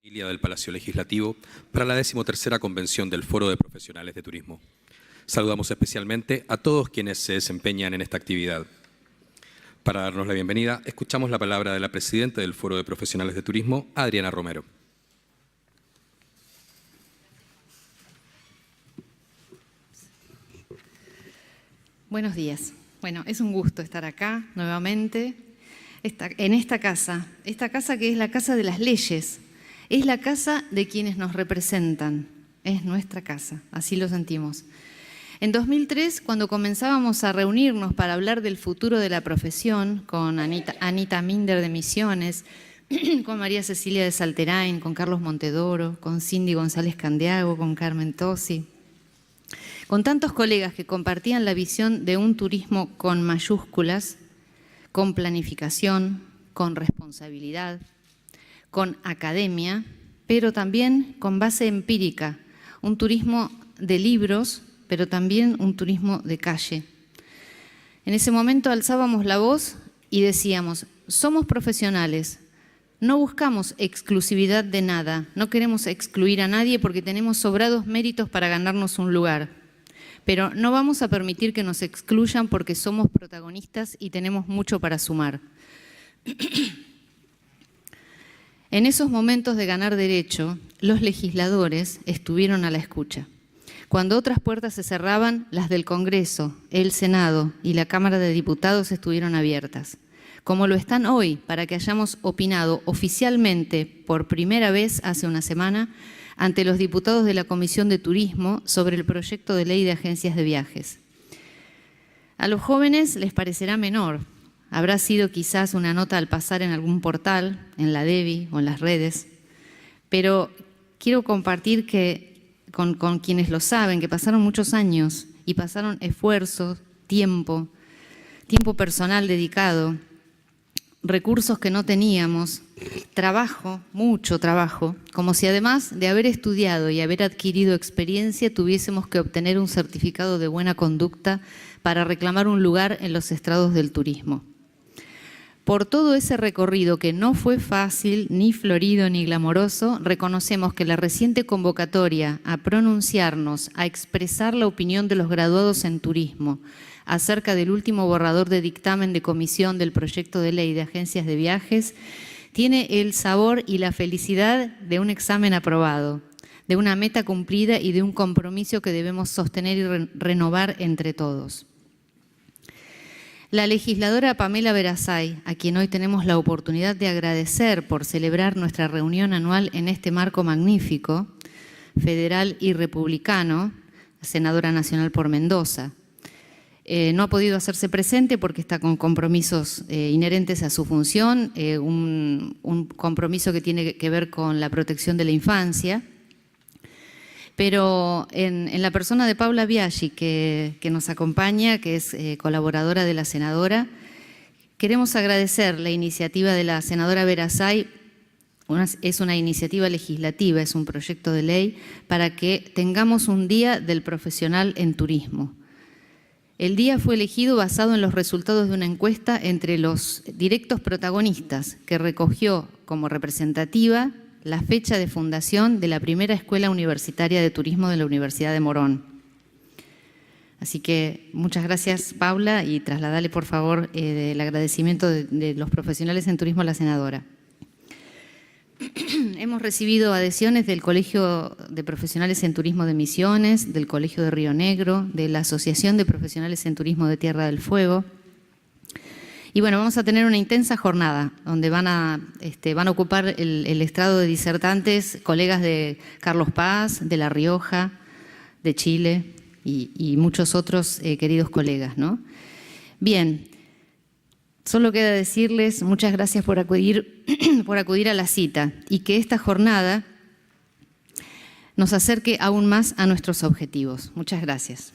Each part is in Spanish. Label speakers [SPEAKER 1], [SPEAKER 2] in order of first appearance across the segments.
[SPEAKER 1] Del Palacio Legislativo para la 13ª Convención del Foro de Profesionales de Turismo. Saludamos especialmente a todos quienes se desempeñan en esta actividad. Para darnos la bienvenida, escuchamos la palabra de la presidenta del Foro de Profesionales de Turismo, Adriana Romero.
[SPEAKER 2] Buenos días. Bueno, es un gusto estar acá nuevamente, en esta casa que es la casa de las leyes. Es la casa de quienes nos representan, es nuestra casa, así lo sentimos. En 2003, cuando comenzábamos a reunirnos para hablar del futuro de la profesión, con Anita Minder de Misiones, con María Cecilia de Salterain, con Carlos Montedoro, con Cindy González Candiago, con Carmen Tosi, con tantos colegas que compartían la visión de un turismo con mayúsculas, con planificación, con responsabilidad, con academia, pero también con base empírica, un turismo de libros, pero también un turismo de calle. En ese momento alzábamos la voz y decíamos, somos profesionales, no buscamos exclusividad de nada, no queremos excluir a nadie porque tenemos sobrados méritos para ganarnos un lugar, pero no vamos a permitir que nos excluyan porque somos protagonistas y tenemos mucho para sumar. En esos momentos de ganar derecho, los legisladores estuvieron a la escucha. Cuando otras puertas se cerraban, las del Congreso, el Senado y la Cámara de Diputados estuvieron abiertas, como lo están hoy, para que hayamos opinado oficialmente por primera vez hace una semana ante los diputados de la Comisión de Turismo sobre el proyecto de ley de agencias de viajes. A los jóvenes les parecerá menor. Habrá sido quizás una nota al pasar en algún portal, en la DEVI o en las redes, pero quiero compartir que con quienes lo saben, que pasaron muchos años y pasaron esfuerzos, tiempo personal dedicado, recursos que no teníamos, trabajo, mucho trabajo, como si además de haber estudiado y haber adquirido experiencia tuviésemos que obtener un certificado de buena conducta para reclamar un lugar en los estrados del turismo. Por todo ese recorrido que no fue fácil, ni florido, ni glamoroso, reconocemos que la reciente convocatoria a pronunciarnos, a expresar la opinión de los graduados en turismo acerca del último borrador de dictamen de comisión del proyecto de ley de agencias de viajes, tiene el sabor y la felicidad de un examen aprobado, de una meta cumplida y de un compromiso que debemos sostener y renovar entre todos. La legisladora Pamela Verasay, a quien hoy tenemos la oportunidad de agradecer por celebrar nuestra reunión anual en este marco magnífico, federal y republicano, senadora nacional por Mendoza. No ha podido hacerse presente porque está con compromisos inherentes a su función, un compromiso que tiene que ver con la protección de la infancia. Pero en la persona de Paula Biaggi, que nos acompaña, que es colaboradora de la senadora, queremos agradecer la iniciativa de la senadora Verasay. Es una iniciativa legislativa, es un proyecto de ley para que tengamos un día del profesional en turismo. El día fue elegido basado en los resultados de una encuesta entre los directos protagonistas que recogió como representativa la fecha de fundación de la primera Escuela Universitaria de Turismo de la Universidad de Morón. Así que muchas gracias, Paula, y trasladale, por favor, el agradecimiento de los profesionales en turismo a la senadora. Hemos recibido adhesiones del Colegio de Profesionales en Turismo de Misiones, del Colegio de Río Negro, de la Asociación de Profesionales en Turismo de Tierra del Fuego. Y bueno, vamos a tener una intensa jornada donde van a ocupar el estrado de disertantes, colegas de Carlos Paz, de La Rioja, de Chile y muchos otros queridos colegas, ¿no? Bien, solo queda decirles muchas gracias por acudir a la cita y que esta jornada nos acerque aún más a nuestros objetivos. Muchas gracias.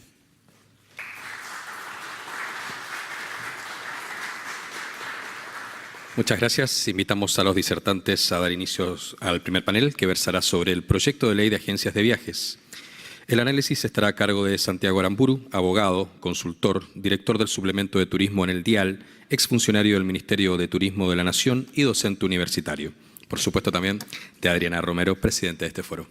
[SPEAKER 1] Muchas gracias. Invitamos a los disertantes a dar inicio al primer panel que versará sobre el proyecto de ley de agencias de viajes. El análisis estará a cargo de Santiago Aramburu, abogado, consultor, director del suplemento de turismo en el Dial, exfuncionario del Ministerio de Turismo de la Nación y docente universitario. por supuesto también de Adriana Romero, presidente de este foro.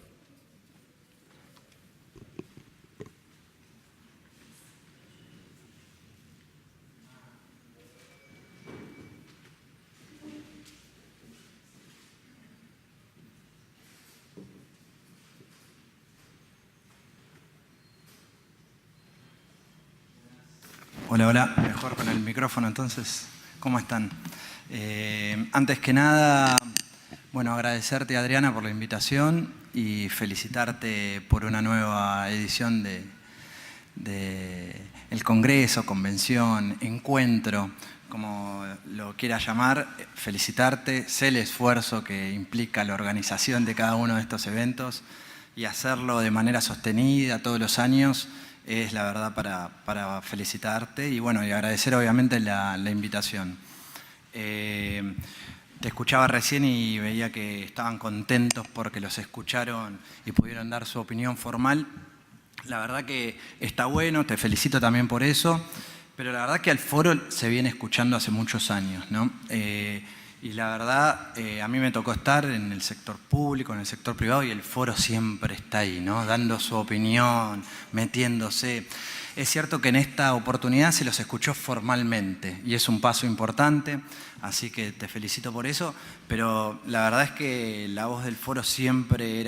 [SPEAKER 3] Hola, hola. Mejor con el micrófono entonces. ¿Cómo están? Antes que nada, bueno, agradecerte, Adriana, por la invitación y felicitarte por una nueva edición de el Congreso, Convención, Encuentro, como lo quieras llamar. Felicitarte. Sé el esfuerzo que implica la organización de cada uno de estos eventos y hacerlo de manera sostenida todos los años. Es la verdad para felicitarte y bueno, y agradecer obviamente la invitación. Te escuchaba recién y veía que estaban contentos porque los escucharon y pudieron dar su opinión formal. La verdad que está bueno, te felicito también por eso, pero la verdad que al foro se viene escuchando hace muchos años, ¿no? Y la verdad, a mí me tocó estar en el sector público, en el sector privado, y el foro siempre está ahí, ¿no? Dando su opinión, metiéndose. Es cierto que en esta oportunidad se los escuchó formalmente, y es un paso importante, así que te felicito por eso, pero la verdad es que la voz del foro siempre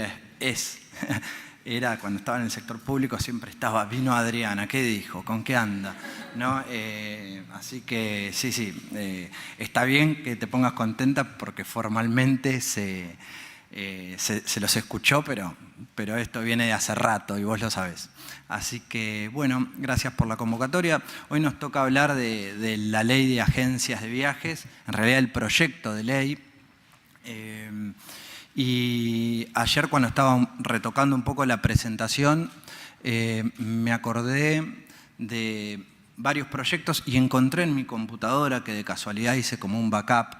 [SPEAKER 3] era cuando estaba en el sector público, siempre estaba, vino Adriana, ¿qué dijo? ¿Con qué anda? ¿No? Así que sí, está bien que te pongas contenta porque formalmente se los escuchó, pero esto viene de hace rato y vos lo sabés. Así que, bueno, gracias por la convocatoria. Hoy nos toca hablar de la ley de agencias de viajes, en realidad el proyecto de ley. Y ayer cuando estaba retocando un poco la presentación, me acordé de varios proyectos y encontré en mi computadora, que de casualidad hice como un backup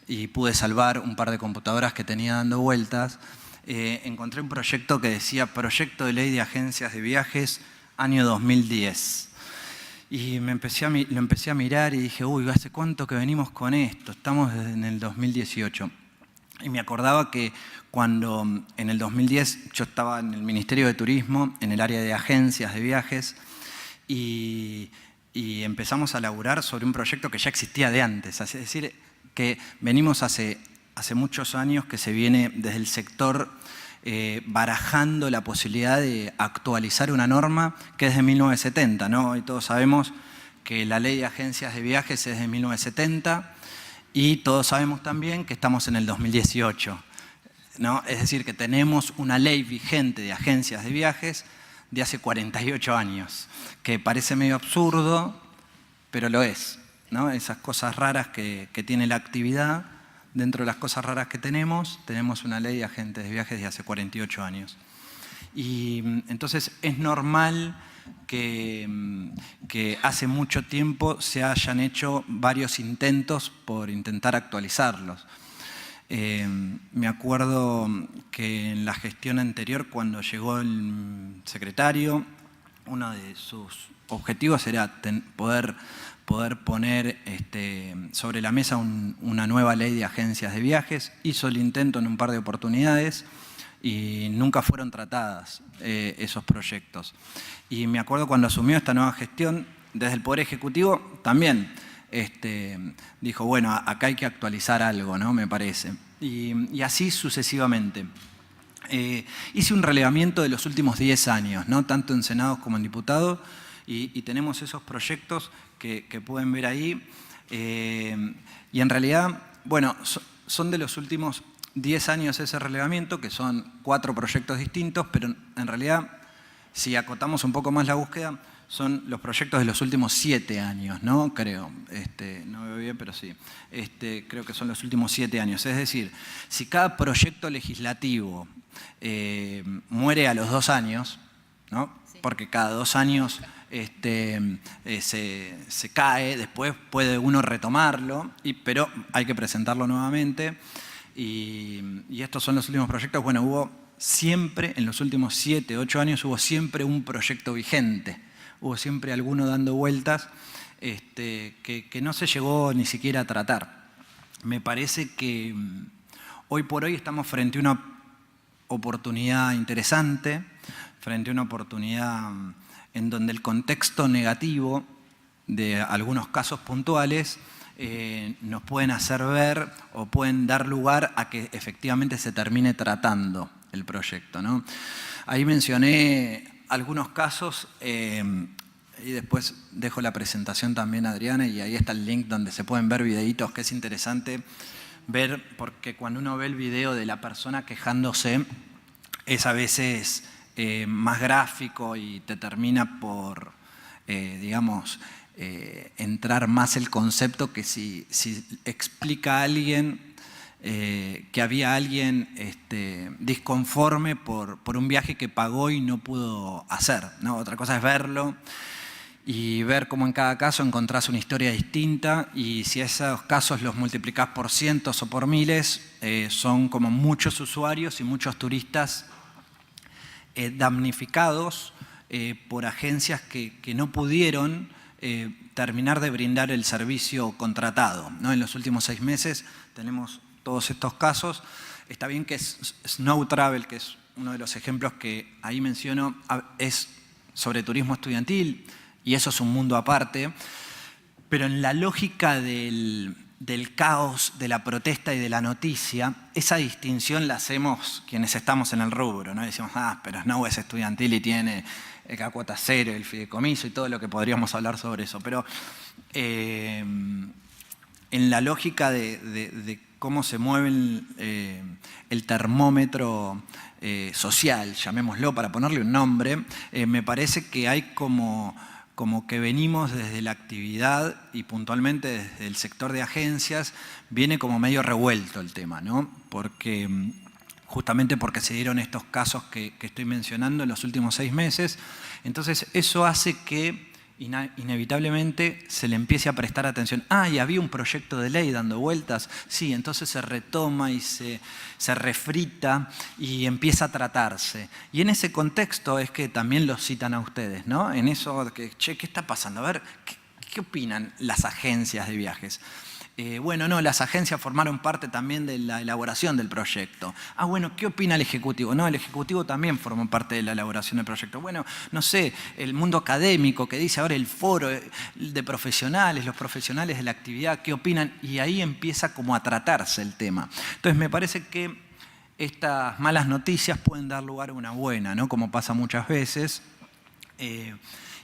[SPEAKER 3] y pude salvar un par de computadoras que tenía dando vueltas, encontré un proyecto que decía Proyecto de Ley de Agencias de Viajes, año 2010. Y lo empecé a mirar y dije, uy, ¿hace cuánto que venimos con esto? Estamos en el 2018. Y me acordaba que cuando en el 2010 yo estaba en el Ministerio de Turismo, en el área de agencias de viajes, y empezamos a laburar sobre un proyecto que ya existía de antes. Es decir, que venimos hace muchos años que se viene desde el sector barajando la posibilidad de actualizar una norma que es de 1970, ¿no? Y todos sabemos que la ley de agencias de viajes es de 1970, y todos sabemos también que estamos en el 2018, ¿no? Es decir, que tenemos una ley vigente de agencias de viajes de hace 48 años, que parece medio absurdo, pero lo es, ¿no? Esas cosas raras que tiene la actividad, dentro de las cosas raras que tenemos una ley de agentes de viajes de hace 48 años. Y entonces es normal que hace mucho tiempo se hayan hecho varios intentos por intentar actualizarlos. Me acuerdo que en la gestión anterior, cuando llegó el secretario, uno de sus objetivos era poder poner sobre la mesa una nueva ley de agencias de viajes. Hizo el intento en un par de oportunidades y nunca fueron tratadas esos proyectos. Y me acuerdo cuando asumió esta nueva gestión, desde el Poder Ejecutivo también dijo, bueno, acá hay que actualizar algo, ¿no? Me parece. Y así sucesivamente. Hice un relevamiento de los últimos 10 años, ¿no? Tanto en Senado como en Diputados, y tenemos esos proyectos que pueden ver ahí. Y en realidad, bueno, son de los últimos 10 años ese relevamiento, que son 4 proyectos distintos, pero en realidad, si acotamos un poco más la búsqueda, son los proyectos de los últimos 7 años, ¿no? Creo. No veo bien, pero sí. Creo que son los últimos 7 años. Es decir, si cada proyecto legislativo muere a los 2 años, ¿no? Sí. Porque cada 2 años se cae, después puede uno retomarlo, pero hay que presentarlo nuevamente. Y estos son los últimos proyectos. Bueno, hubo siempre, en los últimos 7, 8 años, hubo siempre un proyecto vigente. Hubo siempre alguno dando vueltas que no se llegó ni siquiera a tratar. Me parece que Hoy por hoy estamos frente a una oportunidad interesante, frente a una oportunidad en donde el contexto negativo de algunos casos puntuales nos pueden hacer ver o pueden dar lugar a que efectivamente se termine tratando el proyecto, ¿no? Ahí mencioné algunos casos y después dejo la presentación también a Adriana y ahí está el link donde se pueden ver videitos, que es interesante ver, porque cuando uno ve el video de la persona quejándose es a veces más gráfico y te termina por, digamos, entrar más el concepto que si explica a alguien que había alguien disconforme por un viaje que pagó y no pudo hacer, ¿no? Otra cosa es verlo y ver cómo en cada caso encontrás una historia distinta, y si esos casos los multiplicás por cientos o por miles, son como muchos usuarios y muchos turistas damnificados por agencias que no pudieron terminar de brindar el servicio contratado, ¿no? En los últimos 6 meses tenemos todos estos casos. Está bien que Snow Travel, que es uno de los ejemplos que ahí menciono, es sobre turismo estudiantil, y eso es un mundo aparte, pero en la lógica del caos, de la protesta y de la noticia, esa distinción la hacemos quienes estamos en el rubro, ¿no? Decimos, pero Snow es estudiantil y tiene la cuota cero, el fideicomiso y todo lo que podríamos hablar sobre eso, pero en la lógica de cómo se mueve el termómetro social, llamémoslo para ponerle un nombre, me parece que hay como que venimos desde la actividad y puntualmente desde el sector de agencias, viene como medio revuelto el tema, ¿no? Justamente porque se dieron estos casos que estoy mencionando en los últimos 6 meses. Entonces eso hace que inevitablemente se le empiece a prestar atención. Y había un proyecto de ley dando vueltas. Sí, entonces se retoma y se refrita y empieza a tratarse. Y en ese contexto es que también los citan a ustedes, ¿no? En eso que, ¿qué está pasando? A ver, ¿qué opinan las agencias de viajes? Bueno, no, las agencias formaron parte también de la elaboración del proyecto. Bueno, ¿qué opina el Ejecutivo? No, el Ejecutivo también formó parte de la elaboración del proyecto. Bueno, no sé, el mundo académico que dice ahora el foro de profesionales, los profesionales de la actividad, ¿qué opinan? Y ahí empieza como a tratarse el tema. Entonces me parece que estas malas noticias pueden dar lugar a una buena, ¿no? Como pasa muchas veces.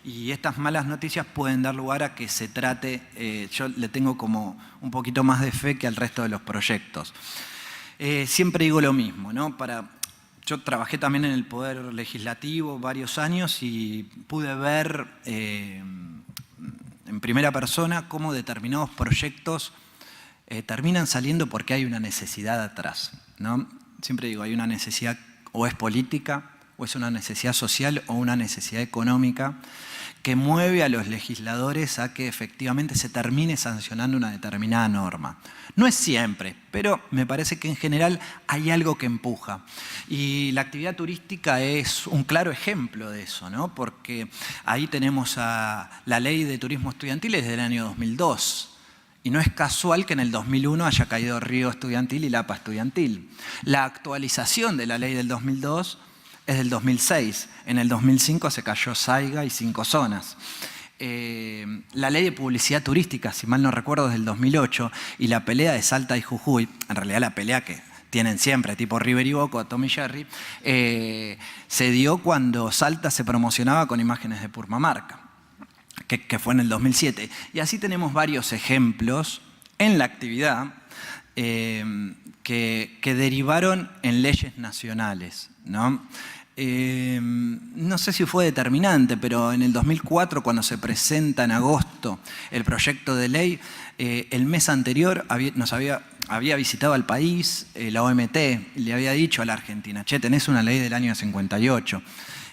[SPEAKER 3] Y estas malas noticias pueden dar lugar a que se trate, yo le tengo como un poquito más de fe que al resto de los proyectos. Siempre digo lo mismo, ¿no? Yo trabajé también en el Poder Legislativo varios años y pude ver en primera persona cómo determinados proyectos terminan saliendo porque hay una necesidad atrás, ¿no? Siempre digo, hay una necesidad, o es política, o es una necesidad social o una necesidad económica que mueve a los legisladores a que efectivamente se termine sancionando una determinada norma. No es siempre, pero me parece que en general hay algo que empuja. Y la actividad turística es un claro ejemplo de eso, ¿no? Porque ahí tenemos a la Ley de Turismo Estudiantil desde el año 2002. Y no es casual que en el 2001 haya caído Río Estudiantil y la APA Estudiantil. La actualización de la ley del 2002 es del 2006. En el 2005 se cayó Saiga y 5 zonas. La ley de publicidad turística, si mal no recuerdo, es del 2008. Y la pelea de Salta y Jujuy, en realidad la pelea que tienen siempre, tipo River y Boca, Tom y Jerry, se dio cuando Salta se promocionaba con imágenes de Purmamarca, que fue en el 2007. Y así tenemos varios ejemplos en la actividad que derivaron en leyes nacionales, ¿no? No sé si fue determinante, pero en el 2004, cuando se presenta en agosto el proyecto de ley, el mes anterior había visitado al país la OMT y le había dicho a la Argentina, che, tenés una ley del año 58.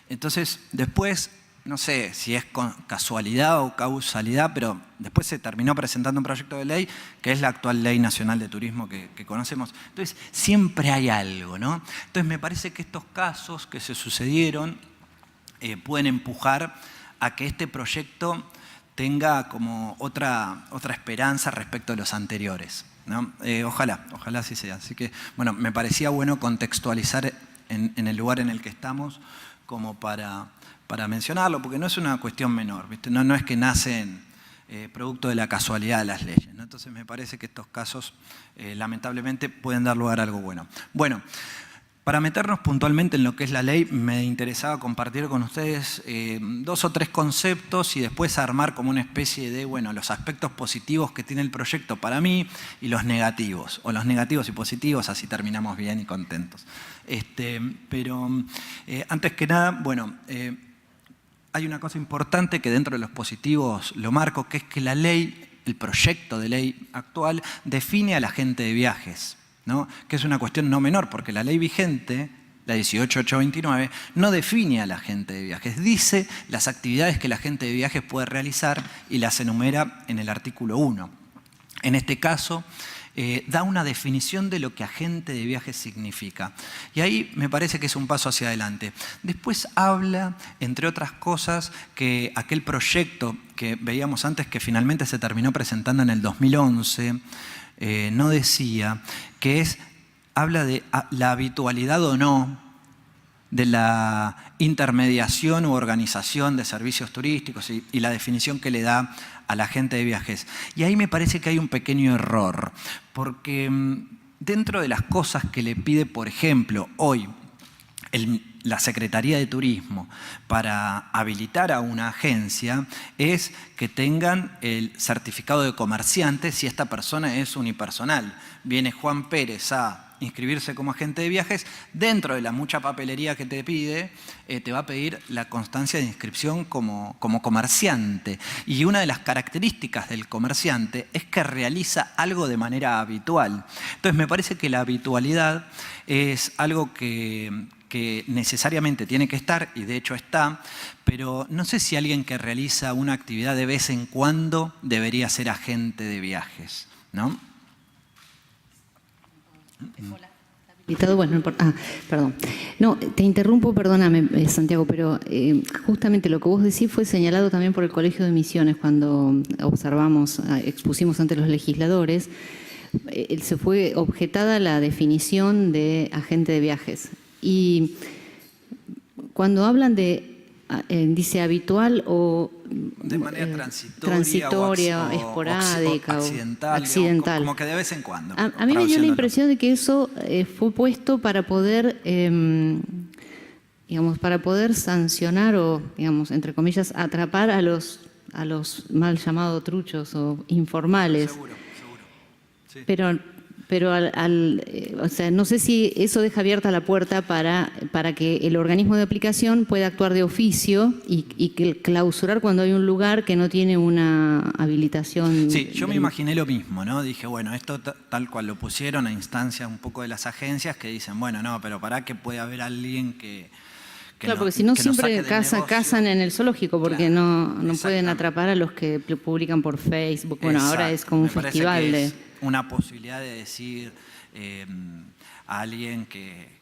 [SPEAKER 3] Entonces, después, no sé si es casualidad o causalidad, pero después se terminó presentando un proyecto de ley que es la actual Ley Nacional de Turismo que conocemos. Entonces, siempre hay algo, ¿no? Entonces, me parece que estos casos que se sucedieron pueden empujar a que este proyecto tenga como otra esperanza respecto a los anteriores. ¿no? Ojalá así sea. Así que, bueno, me parecía bueno contextualizar en el lugar en el que estamos como para mencionarlo, porque no es una cuestión menor, ¿viste? No es que nacen producto de la casualidad de las leyes, ¿no? Entonces me parece que estos casos lamentablemente pueden dar lugar a algo bueno. Bueno, para meternos puntualmente en lo que es la ley, me interesaba compartir con ustedes 2 o 3 conceptos y después armar como una especie de, bueno, los aspectos positivos que tiene el proyecto para mí y los negativos, o los negativos y positivos, así terminamos bien y contentos. Pero antes que nada, bueno, hay una cosa importante que dentro de los positivos lo marco, que es que la ley, el proyecto de ley actual, define al agente de viajes, ¿no? Que es una cuestión no menor, porque la ley vigente, la 18829, no define al agente de viajes. Dice las actividades que el agente de viajes puede realizar y las enumera en el artículo 1. En este caso, da una definición de lo que agente de viajes significa. Y ahí me parece que es un paso hacia adelante. Después habla, entre otras cosas, que aquel proyecto que veíamos antes, que finalmente se terminó presentando en el 2011, no decía, que habla de la habitualidad o no de la intermediación u organización de servicios turísticos y la definición que le da al agente de viajes. Y ahí me parece que hay un pequeño error, porque dentro de las cosas que le pide, por ejemplo, hoy la Secretaría de Turismo para habilitar a una agencia es que tengan el certificado de comerciante si esta persona es unipersonal. Viene Juan Pérez a inscribirse como agente de viajes, dentro de la mucha papelería que te pide, te va a pedir la constancia de inscripción como comerciante. Y una de las características del comerciante es que realiza algo de manera habitual. Entonces me parece que la habitualidad es algo que necesariamente tiene que estar, y de hecho está, pero no sé si alguien que realiza una actividad de vez en cuando debería ser agente de viajes, ¿no?
[SPEAKER 2] Bueno, perdón. No, te interrumpo, perdóname, Santiago, pero justamente lo que vos decís fue señalado también por el Colegio de Misiones cuando expusimos ante los legisladores. Se fue objetada la definición de agente de viajes. Y cuando hablan dice habitual o
[SPEAKER 3] de manera transitoria
[SPEAKER 2] esporádica,
[SPEAKER 3] o accidental. Digamos, como que de vez en cuando.
[SPEAKER 2] A mí me dio la impresión de que eso fue puesto para poder, para poder sancionar o, entre comillas, atrapar a los mal llamados truchos o informales.
[SPEAKER 3] Seguro. Sí.
[SPEAKER 2] Pero no sé si eso deja abierta la puerta para que el organismo de aplicación pueda actuar de oficio y clausurar cuando hay un lugar que no tiene una habilitación.
[SPEAKER 3] Sí, yo me imaginé lo mismo, ¿no? Dije, bueno, esto tal cual lo pusieron a instancia un poco de las agencias que dicen, bueno, no, pero ¿para qué puede haber alguien que
[SPEAKER 2] claro, porque si no siempre cazan en el zoológico, porque claro, no pueden atrapar a los que publican por Facebook. Bueno, exacto. Ahora es como un festival de...
[SPEAKER 3] Una posibilidad de decir a alguien que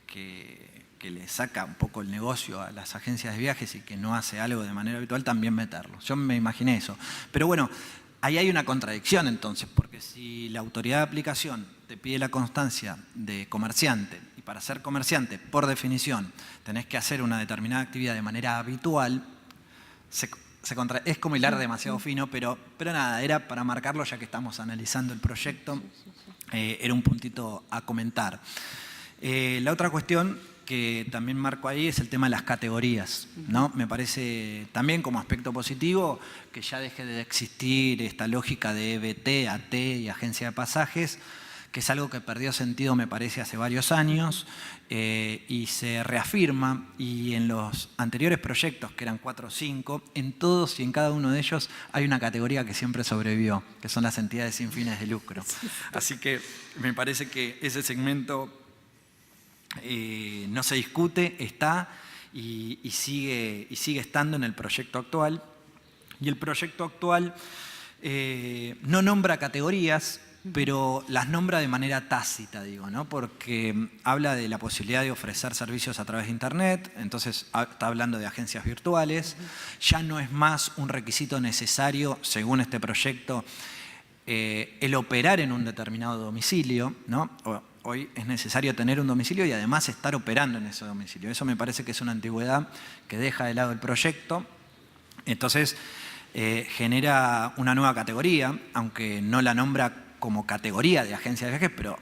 [SPEAKER 3] le saca un poco el negocio a las agencias de viajes y que no hace algo de manera habitual, también meterlo. Yo me imaginé eso. Pero bueno, ahí hay una contradicción entonces, porque si la autoridad de aplicación te pide la constancia de comerciante, y para ser comerciante, por definición, tenés que hacer una determinada actividad de manera habitual, es como hilar demasiado fino, pero nada, era para marcarlo ya que estamos analizando el proyecto, era un puntito a comentar. La otra cuestión que también marco ahí es el tema de las categorías, ¿no? Me parece también como aspecto positivo que ya deje de existir esta lógica de EBT, AT y agencia de pasajes, que es algo que perdió sentido, me parece, hace varios años, y se reafirma, y en los anteriores proyectos, que eran 4 o 5, en todos y en cada uno de ellos hay una categoría que siempre sobrevivió, que son las entidades sin fines de lucro. Así que me parece que ese segmento no se discute, está y sigue estando en el proyecto actual. Y el proyecto actual no nombra categorías, pero las nombra de manera tácita, digo, ¿no? Porque habla de la posibilidad de ofrecer servicios a través de Internet, entonces está hablando de agencias virtuales, ya no es más un requisito necesario, según este proyecto, el operar en un determinado domicilio, ¿no? Hoy es necesario tener un domicilio y además estar operando en ese domicilio. Eso me parece que es una antigüedad que deja de lado el proyecto. Entonces, genera una nueva categoría, aunque no la nombra como categoría de agencias de viajes, pero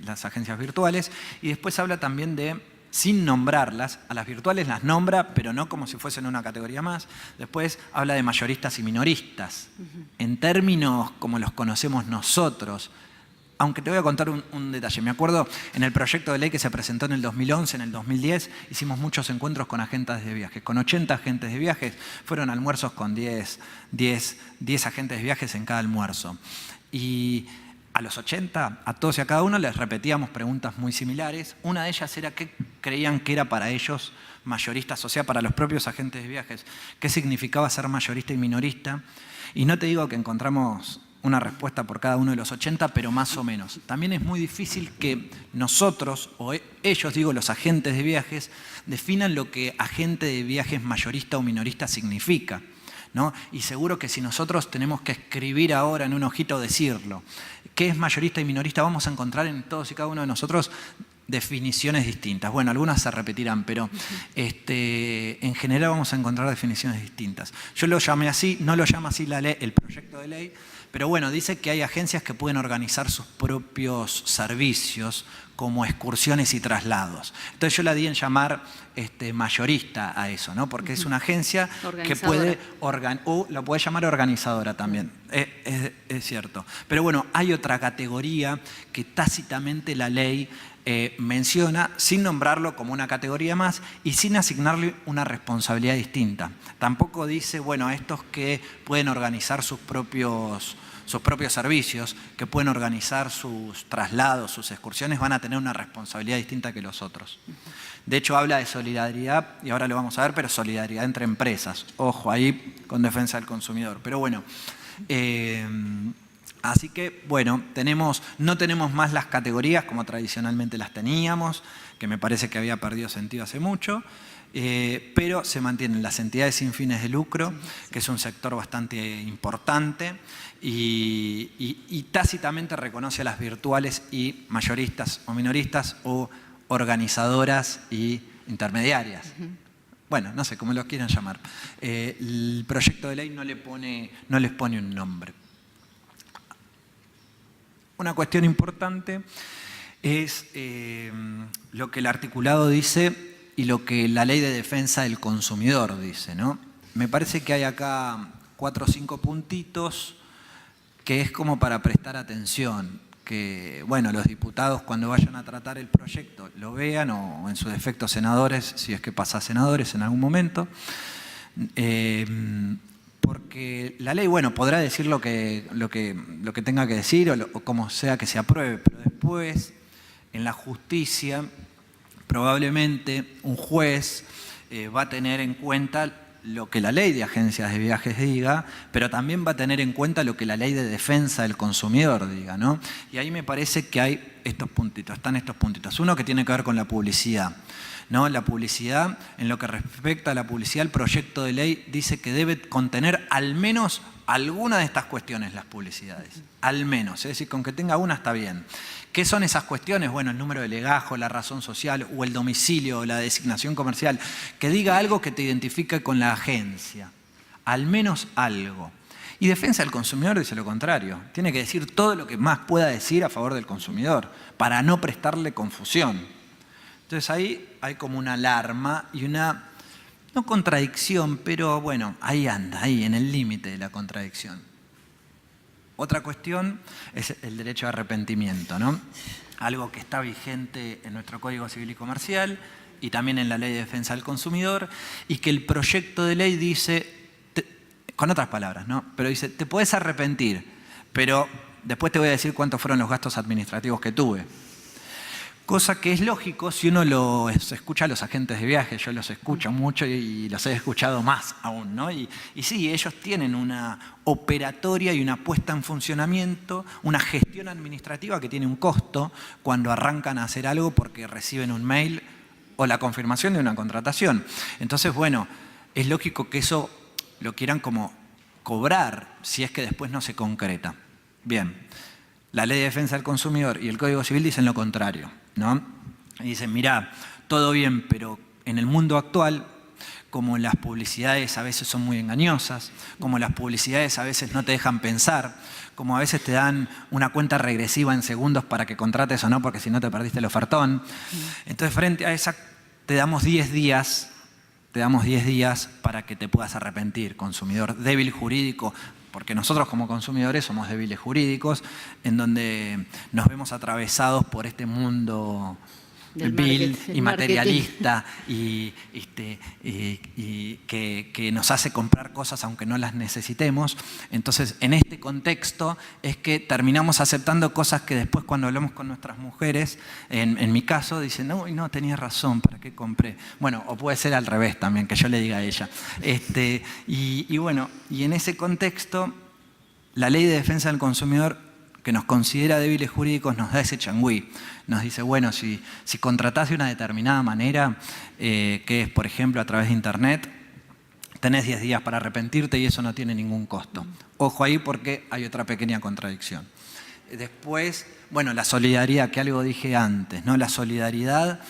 [SPEAKER 3] las agencias virtuales. Y después habla también de, sin nombrarlas, a las virtuales las nombra, pero no como si fuesen una categoría más. Después habla de mayoristas y minoristas, en términos como los conocemos nosotros. Aunque te voy a contar un detalle. Me acuerdo en el proyecto de ley que se presentó en el 2011, en el 2010, hicimos muchos encuentros con agentes de viajes. Con 80 agentes de viajes, fueron almuerzos con 10 agentes de viajes en cada almuerzo. Y a los 80, a todos y a cada uno les repetíamos preguntas muy similares. Una de ellas era qué creían que era para ellos mayoristas, o sea, para los propios agentes de viajes. ¿Qué significaba ser mayorista y minorista? Y no te digo que encontramos una respuesta por cada uno de los 80, pero más o menos. También es muy difícil que nosotros, o ellos, digo, los agentes de viajes, definan lo que agente de viajes mayorista o minorista significa, ¿no? Y seguro que si nosotros tenemos que escribir ahora en un ojito decirlo, ¿qué es mayorista y minorista? Vamos a encontrar en todos y cada uno de nosotros definiciones distintas. Bueno, algunas se repetirán, pero en general vamos a encontrar definiciones distintas. Yo lo llamé así, no lo llama así la ley, el proyecto de ley, pero bueno, dice que hay agencias que pueden organizar sus propios servicios como excursiones y traslados. Entonces yo la di en llamar mayorista a eso, ¿no? Porque es una agencia que puede, o lo puede llamar organizadora también, es cierto. Pero bueno, hay otra categoría que tácitamente la ley menciona sin nombrarlo como una categoría más y sin asignarle una responsabilidad distinta. Tampoco dice, bueno, estos que pueden organizar sus propios servicios, que pueden organizar sus traslados, sus excursiones, van a tener una responsabilidad distinta que los otros. De hecho, habla de solidaridad, y ahora lo vamos a ver, pero solidaridad entre empresas. Ojo, ahí con defensa del consumidor. Pero bueno, así que, bueno, no tenemos más las categorías como tradicionalmente las teníamos, que me parece que había perdido sentido hace mucho, pero se mantienen las entidades sin fines de lucro, que es un sector bastante importante, y tácitamente reconoce a las virtuales y mayoristas o minoristas o organizadoras y intermediarias. Bueno, no sé cómo los quieran llamar. El proyecto de ley no les pone un nombre. Una cuestión importante es lo que el articulado dice y lo que la Ley de Defensa del Consumidor dice, ¿no? Me parece que hay acá 4 o 5 puntitos que es como para prestar atención, que bueno, los diputados cuando vayan a tratar el proyecto lo vean, o en su defecto senadores, si es que pasa a senadores en algún momento, porque la ley, bueno, podrá decir lo que tenga que decir o como sea que se apruebe, pero después en la justicia probablemente un juez va a tener en cuenta lo que la ley de agencias de viajes diga, pero también va a tener en cuenta lo que la ley de defensa del consumidor diga, ¿no? Y ahí me parece que hay estos puntitos, están estos puntitos. Uno que tiene que ver con la publicidad, ¿no? La publicidad, en lo que respecta a la publicidad, el proyecto de ley dice que debe contener al menos alguna de estas cuestiones las publicidades. Al menos, es decir, con que tenga una está bien. ¿Qué son esas cuestiones? Bueno, el número de legajo, la razón social o el domicilio o la designación comercial. Que diga algo que te identifique con la agencia. Al menos algo. Y defensa del consumidor dice lo contrario. Tiene que decir todo lo que más pueda decir a favor del consumidor para no prestarle confusión. Entonces ahí hay como una alarma y una, no contradicción, pero bueno, ahí anda, ahí en el límite de la contradicción. Otra cuestión es el derecho de arrepentimiento, ¿no? Algo que está vigente en nuestro Código Civil y Comercial y también en la Ley de Defensa del Consumidor, y que el proyecto de ley dice, con otras palabras, ¿no? Pero dice, te podés arrepentir, pero después te voy a decir cuántos fueron los gastos administrativos que tuve. Cosa que es lógico si uno los escucha a los agentes de viaje. Yo los escucho mucho y los he escuchado más aún, ¿no? Y sí, ellos tienen una operatoria y una puesta en funcionamiento, una gestión administrativa que tiene un costo cuando arrancan a hacer algo porque reciben un mail o la confirmación de una contratación. Entonces, bueno, es lógico que eso lo quieran como cobrar si es que después no se concreta. Bien, la Ley de Defensa del Consumidor y el Código Civil dicen lo contrario, ¿no? Y dicen, mirá, todo bien, pero en el mundo actual, como las publicidades a veces son muy engañosas, como las publicidades a veces no te dejan pensar, como a veces te dan una cuenta regresiva en segundos para que contrates o no, porque si no te perdiste el ofertón. Entonces, frente a esa, te damos 10 días para que te puedas arrepentir, consumidor débil jurídico, porque nosotros como consumidores somos débiles jurídicos, en donde nos vemos atravesados por este mundo vil y materialista y que nos hace comprar cosas aunque no las necesitemos. Entonces, en este contexto es que terminamos aceptando cosas que después cuando hablamos con nuestras mujeres, en mi caso, dicen, no, tenías razón, ¿para qué compré? Bueno, o puede ser al revés también, que yo le diga a ella. Y en ese contexto, la Ley de Defensa del Consumidor, que nos considera débiles jurídicos, nos da ese changüí. Nos dice, bueno, si contratás de una determinada manera, que es, por ejemplo, a través de Internet, tenés 10 días para arrepentirte y eso no tiene ningún costo. Ojo ahí porque hay otra pequeña contradicción. Después, bueno, la solidaridad, que algo dije antes, ¿no? La solidaridad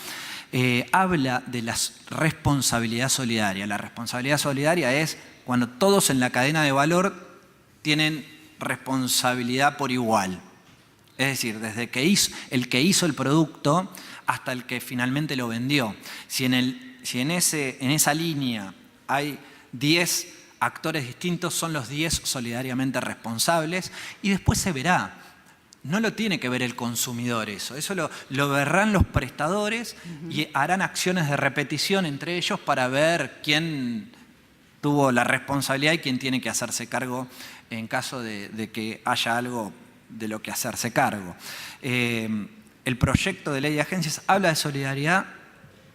[SPEAKER 3] habla de la responsabilidad solidaria. La responsabilidad solidaria es cuando todos en la cadena de valor tienen responsabilidad por igual. Es decir, desde el que hizo el producto hasta el que finalmente lo vendió. Si en esa línea hay 10 actores distintos, son los 10 solidariamente responsables y después se verá. No lo tiene que ver el consumidor eso lo verán los prestadores y harán acciones de repetición entre ellos para ver quién tuvo la responsabilidad y quién tiene que hacerse cargo en caso de que haya algo de lo que hacerse cargo. El proyecto de ley de agencias habla de solidaridad,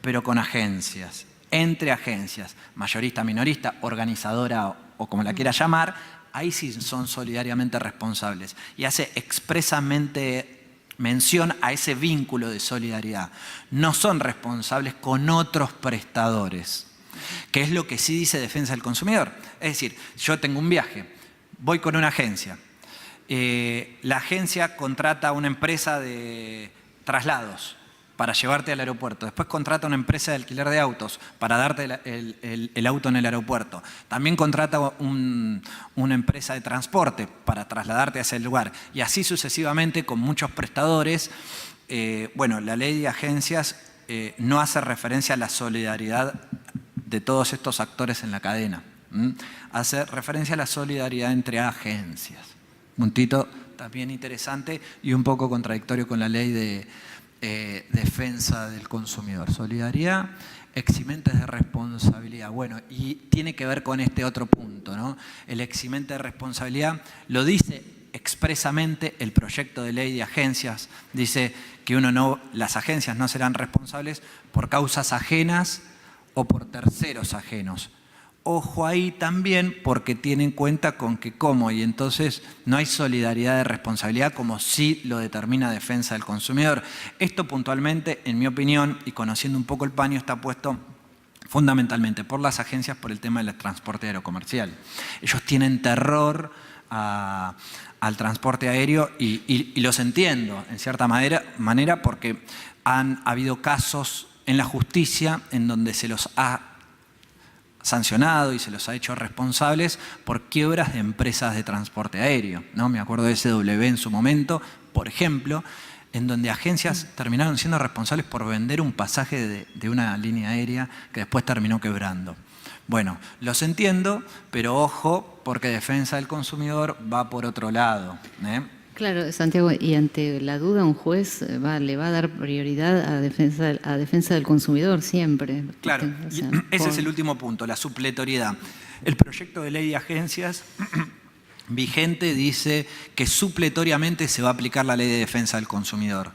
[SPEAKER 3] pero con agencias, entre agencias, mayorista, minorista, organizadora o como la quiera llamar, ahí sí son solidariamente responsables. Y hace expresamente mención a ese vínculo de solidaridad. No son responsables con otros prestadores, que es lo que sí dice Defensa del Consumidor. Es decir, yo tengo un viaje, voy con una agencia. La agencia contrata a una empresa de traslados para llevarte al aeropuerto. Después contrata a una empresa de alquiler de autos para darte el auto en el aeropuerto. También contrata una empresa de transporte para trasladarte a ese lugar. Y así sucesivamente con muchos prestadores. La ley de agencias no hace referencia a la solidaridad de todos estos actores en la cadena. Hace referencia a la solidaridad entre agencias. Puntito también interesante y un poco contradictorio con la ley de defensa del consumidor. Solidaridad, eximentes de responsabilidad. Bueno, y tiene que ver con este otro punto, ¿no? El eximente de responsabilidad lo dice expresamente el proyecto de ley de agencias. Dice que las agencias no serán responsables por causas ajenas o por terceros ajenos. Ojo ahí también porque tiene en cuenta con que y entonces no hay solidaridad de responsabilidad como sí lo determina Defensa del Consumidor. Esto puntualmente, en mi opinión, y conociendo un poco el paño, está puesto fundamentalmente por las agencias por el tema del transporte aerocomercial. Ellos tienen terror al transporte aéreo y los entiendo en cierta manera porque han habido casos en la justicia en donde se los ha sancionado y se los ha hecho responsables por quiebras de empresas de transporte aéreo, ¿no? Me acuerdo de SW en su momento, por ejemplo, en donde agencias terminaron siendo responsables por vender un pasaje de una línea aérea que después terminó quebrando. Bueno, los entiendo, pero ojo, porque Defensa del Consumidor va por otro lado, ¿eh?
[SPEAKER 2] Claro, Santiago, y ante la duda un juez le va a dar prioridad a defensa del consumidor siempre.
[SPEAKER 3] Claro, ese es el último punto, la supletoriedad. El proyecto de ley de agencias vigente dice que supletoriamente se va a aplicar la ley de defensa del consumidor.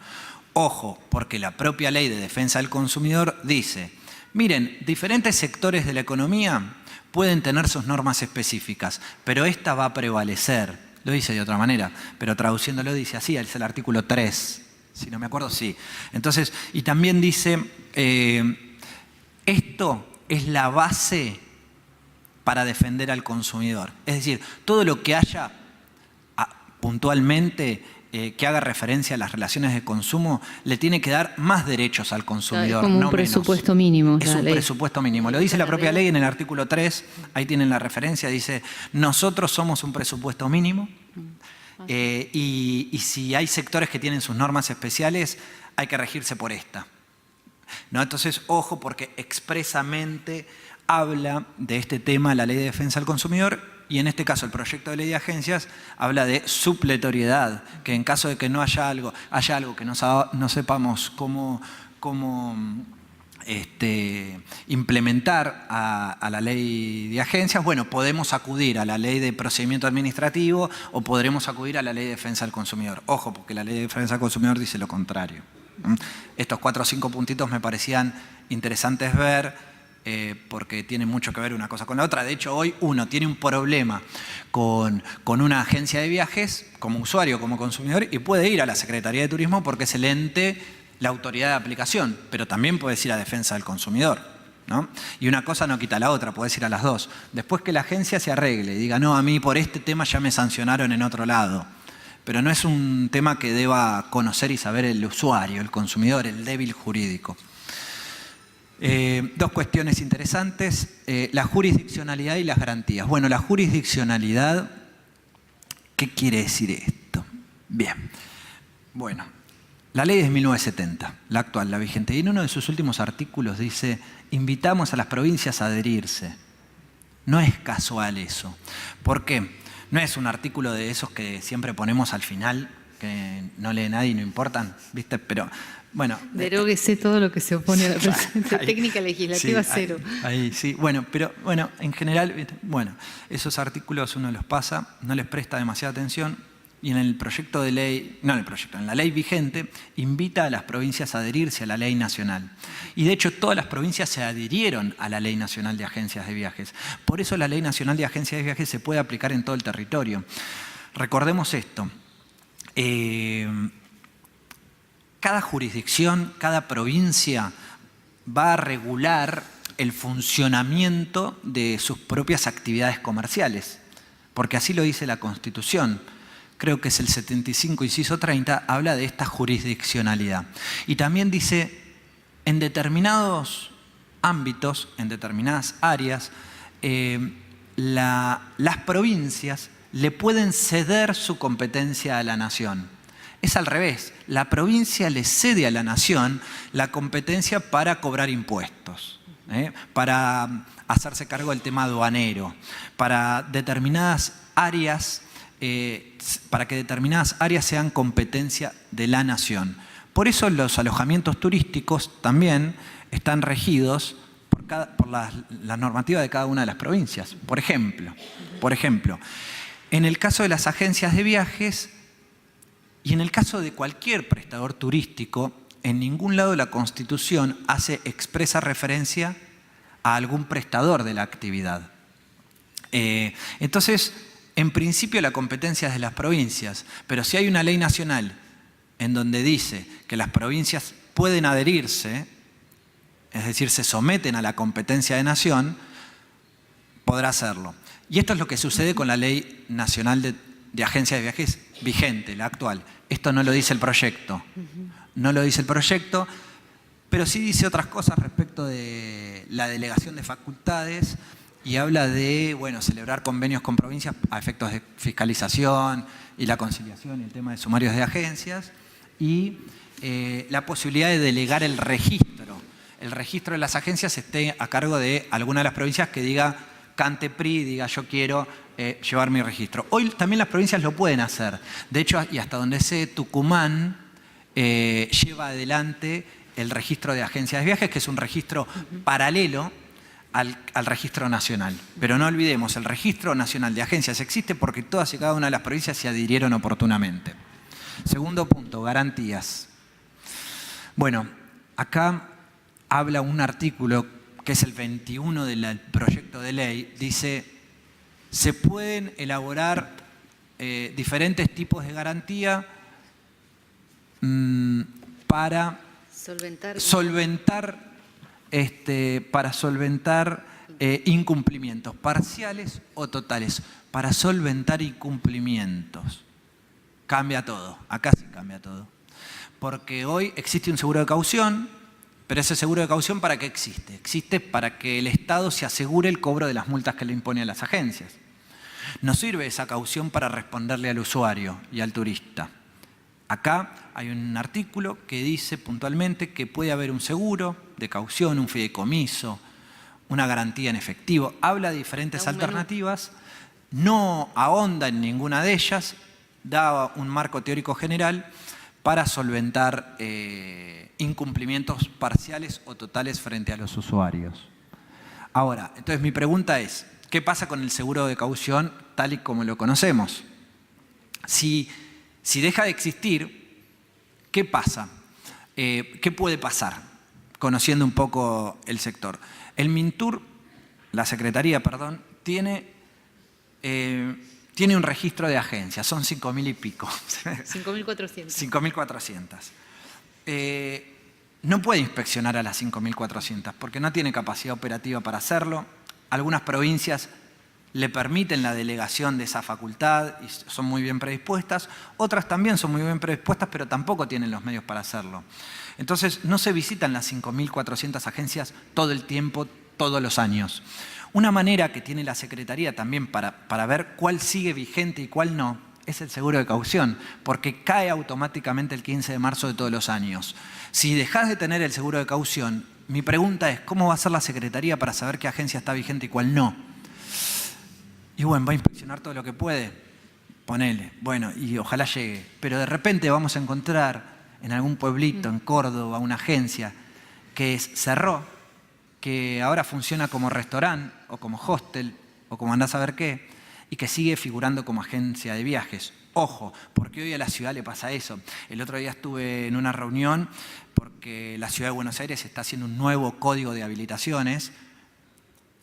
[SPEAKER 3] Ojo, porque la propia ley de defensa del consumidor dice, miren, diferentes sectores de la economía pueden tener sus normas específicas, pero esta va a prevalecer. Lo dice de otra manera, pero traduciéndolo dice así, es el artículo 3, si no me acuerdo, sí. Entonces, y también dice, esto es la base para defender al consumidor. Es decir, todo lo que haya puntualmente que haga referencia a las relaciones de consumo, le tiene que dar más derechos al consumidor,
[SPEAKER 2] como un
[SPEAKER 3] no
[SPEAKER 2] presupuesto
[SPEAKER 3] menos.
[SPEAKER 2] mínimo.
[SPEAKER 3] Es un presupuesto mínimo. Lo dice la propia ley en el artículo 3, ahí tienen la referencia, dice, nosotros somos un presupuesto mínimo y si hay sectores que tienen sus normas especiales, hay que regirse por esta. ¿No? Entonces, ojo, porque expresamente habla de este tema la Ley de Defensa del Consumidor y en este caso el proyecto de ley de agencias habla de supletoriedad, que en caso de que no haya algo que no sepamos cómo implementar a la ley de agencias, bueno, podemos acudir a la ley de procedimiento administrativo o podremos acudir a la ley de defensa del consumidor. Ojo, porque la ley de defensa del consumidor dice lo contrario. Estos 4 o 5 puntitos me parecían interesantes ver, porque tiene mucho que ver una cosa con la otra. De hecho, hoy uno tiene un problema con una agencia de viajes, como usuario, como consumidor, y puede ir a la Secretaría de Turismo porque es el ente, la autoridad de aplicación, pero también puedes ir a defensa del consumidor, ¿no? Y una cosa no quita la otra, puedes ir a las dos. Después que la agencia se arregle y diga, no, a mí por este tema ya me sancionaron en otro lado. Pero no es un tema que deba conocer y saber el usuario, el consumidor, el débil jurídico. 2 cuestiones interesantes, la jurisdiccionalidad y las garantías. Bueno, la jurisdiccionalidad, ¿qué quiere decir esto? Bien, bueno, la ley es 1970, la actual, la vigente, y en uno de sus últimos artículos dice, invitamos a las provincias a adherirse. No es casual eso. ¿Por qué? No es un artículo de esos que siempre ponemos al final, que no lee nadie y no importan, ¿viste? Pero bueno.
[SPEAKER 2] Deróguese todo lo que se opone a la técnica legislativa,
[SPEAKER 3] sí,
[SPEAKER 2] cero.
[SPEAKER 3] Ahí, sí, bueno, pero bueno, en general, bueno, esos artículos uno los pasa, no les presta demasiada atención y en el proyecto de ley, no en el proyecto, en la ley vigente, invita a las provincias a adherirse a la ley nacional. Y de hecho todas las provincias se adhirieron a la Ley Nacional de Agencias de Viajes. Por eso la Ley Nacional de Agencias de Viajes se puede aplicar en todo el territorio. Recordemos esto. Cada jurisdicción, cada provincia va a regular el funcionamiento de sus propias actividades comerciales, porque así lo dice la Constitución. Creo que es el 75, inciso 30, habla de esta jurisdiccionalidad. Y también dice, en determinados ámbitos, en determinadas áreas, las provincias le pueden ceder su competencia a la nación. Es al revés, la provincia le cede a la nación la competencia para cobrar impuestos, para hacerse cargo del tema aduanero, para determinadas áreas, para que determinadas áreas sean competencia de la nación. Por eso los alojamientos turísticos también están regidos por la normativa de cada una de las provincias. Por ejemplo, en el caso de las agencias de viajes y en el caso de cualquier prestador turístico, en ningún lado de la Constitución hace expresa referencia a algún prestador de la actividad. Entonces, en principio la competencia es de las provincias, pero si hay una ley nacional en donde dice que las provincias pueden adherirse, es decir, se someten a la competencia de nación, podrá hacerlo. Y esto es lo que sucede con la Ley Nacional de Agencias de Viajes vigente, la actual. Esto no lo dice el proyecto. No lo dice el proyecto, pero sí dice otras cosas respecto de la delegación de facultades y habla de, bueno, celebrar convenios con provincias a efectos de fiscalización y la conciliación y el tema de sumarios de agencias y la posibilidad de delegar el registro. El registro de las agencias esté a cargo de alguna de las provincias que diga CantePRI, diga yo quiero llevar mi registro. Hoy también las provincias lo pueden hacer. De hecho, y hasta donde sé, Tucumán lleva adelante el registro de agencias de viajes, que es un registro paralelo al registro nacional. Pero no olvidemos, el registro nacional de agencias existe porque todas y cada una de las provincias se adhirieron oportunamente. Segundo punto, garantías. Bueno, acá habla un artículo que es el 21 del proyecto de ley, dice, se pueden elaborar diferentes tipos de garantía para solventar incumplimientos parciales o totales, para solventar incumplimientos. cambia todo. Acá sí cambia todo. Porque hoy existe un seguro de caución, pero ese seguro de caución ¿para qué existe? Existe para que el Estado se asegure el cobro de las multas que le impone a las agencias. No sirve esa caución para responderle al usuario y al turista. Acá hay un artículo que dice puntualmente que puede haber un seguro de caución, un fideicomiso, una garantía en efectivo. Habla de diferentes alternativas, no ahonda en ninguna de ellas, da un marco teórico general para solventar incumplimientos parciales o totales frente a los usuarios. Ahora, entonces mi pregunta es, ¿qué pasa con el seguro de caución tal y como lo conocemos? Si deja de existir, ¿qué pasa? ¿Qué puede pasar? Conociendo un poco el sector. El MINTUR, la Secretaría, perdón, tiene un registro de agencias, son 5.000 y pico.
[SPEAKER 2] 5.400.
[SPEAKER 3] 5.400. No puede inspeccionar a las 5.400 porque no tiene capacidad operativa para hacerlo. Algunas provincias le permiten la delegación de esa facultad y son muy bien predispuestas. Otras también son muy bien predispuestas, pero tampoco tienen los medios para hacerlo. Entonces, no se visitan las 5.400 agencias todo el tiempo, todos los años. Una manera que tiene la Secretaría también para ver cuál sigue vigente y cuál no, es el seguro de caución, porque cae automáticamente el 15 de marzo de todos los años. Si dejás de tener el seguro de caución, mi pregunta es, ¿cómo va a ser la Secretaría para saber qué agencia está vigente y cuál no? Y bueno, va a inspeccionar todo lo que puede, ponele, bueno, y ojalá llegue. Pero de repente vamos a encontrar en algún pueblito, en Córdoba, una agencia que cerró, que ahora funciona como restaurante o como hostel o como andás a ver qué, y que sigue figurando como agencia de viajes. Ojo, porque hoy a la ciudad le pasa eso. El otro día estuve en una reunión porque la ciudad de Buenos Aires está haciendo un nuevo código de habilitaciones,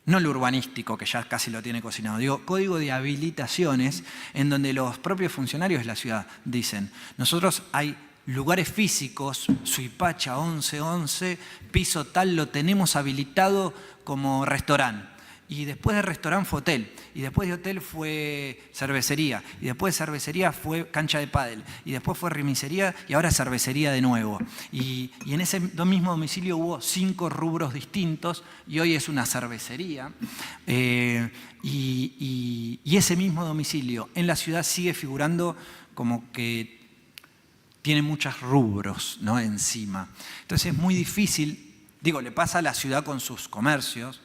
[SPEAKER 3] no el urbanístico, que ya casi lo tiene cocinado, digo, código de habilitaciones en donde los propios funcionarios de la ciudad dicen, nosotros hay lugares físicos, Suipacha 1111, piso tal, lo tenemos habilitado como restaurante. Y después de restaurante fue hotel, y después de hotel fue cervecería, y después de cervecería fue cancha de pádel, y después fue remisería y ahora cervecería de nuevo. Y en ese mismo domicilio hubo 5 rubros distintos y hoy es una cervecería. Y ese mismo domicilio en la ciudad sigue figurando como que tiene muchos rubros, ¿no?, encima. Entonces es muy difícil, digo, le pasa a la ciudad con sus comercios.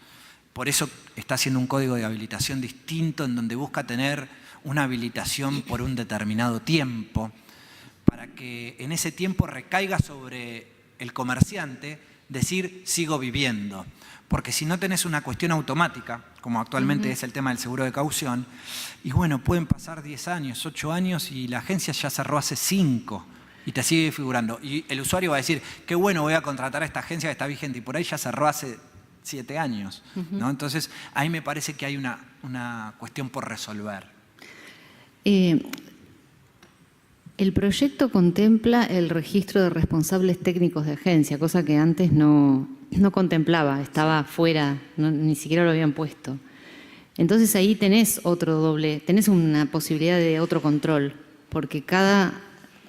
[SPEAKER 3] Por eso está haciendo un código de habilitación distinto en donde busca tener una habilitación por un determinado tiempo para que en ese tiempo recaiga sobre el comerciante decir sigo viviendo. Porque si no tenés una cuestión automática, como actualmente es el tema del seguro de caución, y bueno, pueden pasar 10 años, 8 años y la agencia ya cerró hace 5 y te sigue figurando. Y el usuario va a decir, qué bueno, voy a contratar a esta agencia que está vigente y por ahí ya cerró hace 7 años, ¿no? Entonces, ahí me parece que hay una cuestión por resolver.
[SPEAKER 2] El proyecto contempla el registro de responsables técnicos de agencia, cosa que antes no contemplaba, estaba fuera, ni siquiera lo habían puesto. Entonces ahí tenés tenés una posibilidad de otro control, porque cada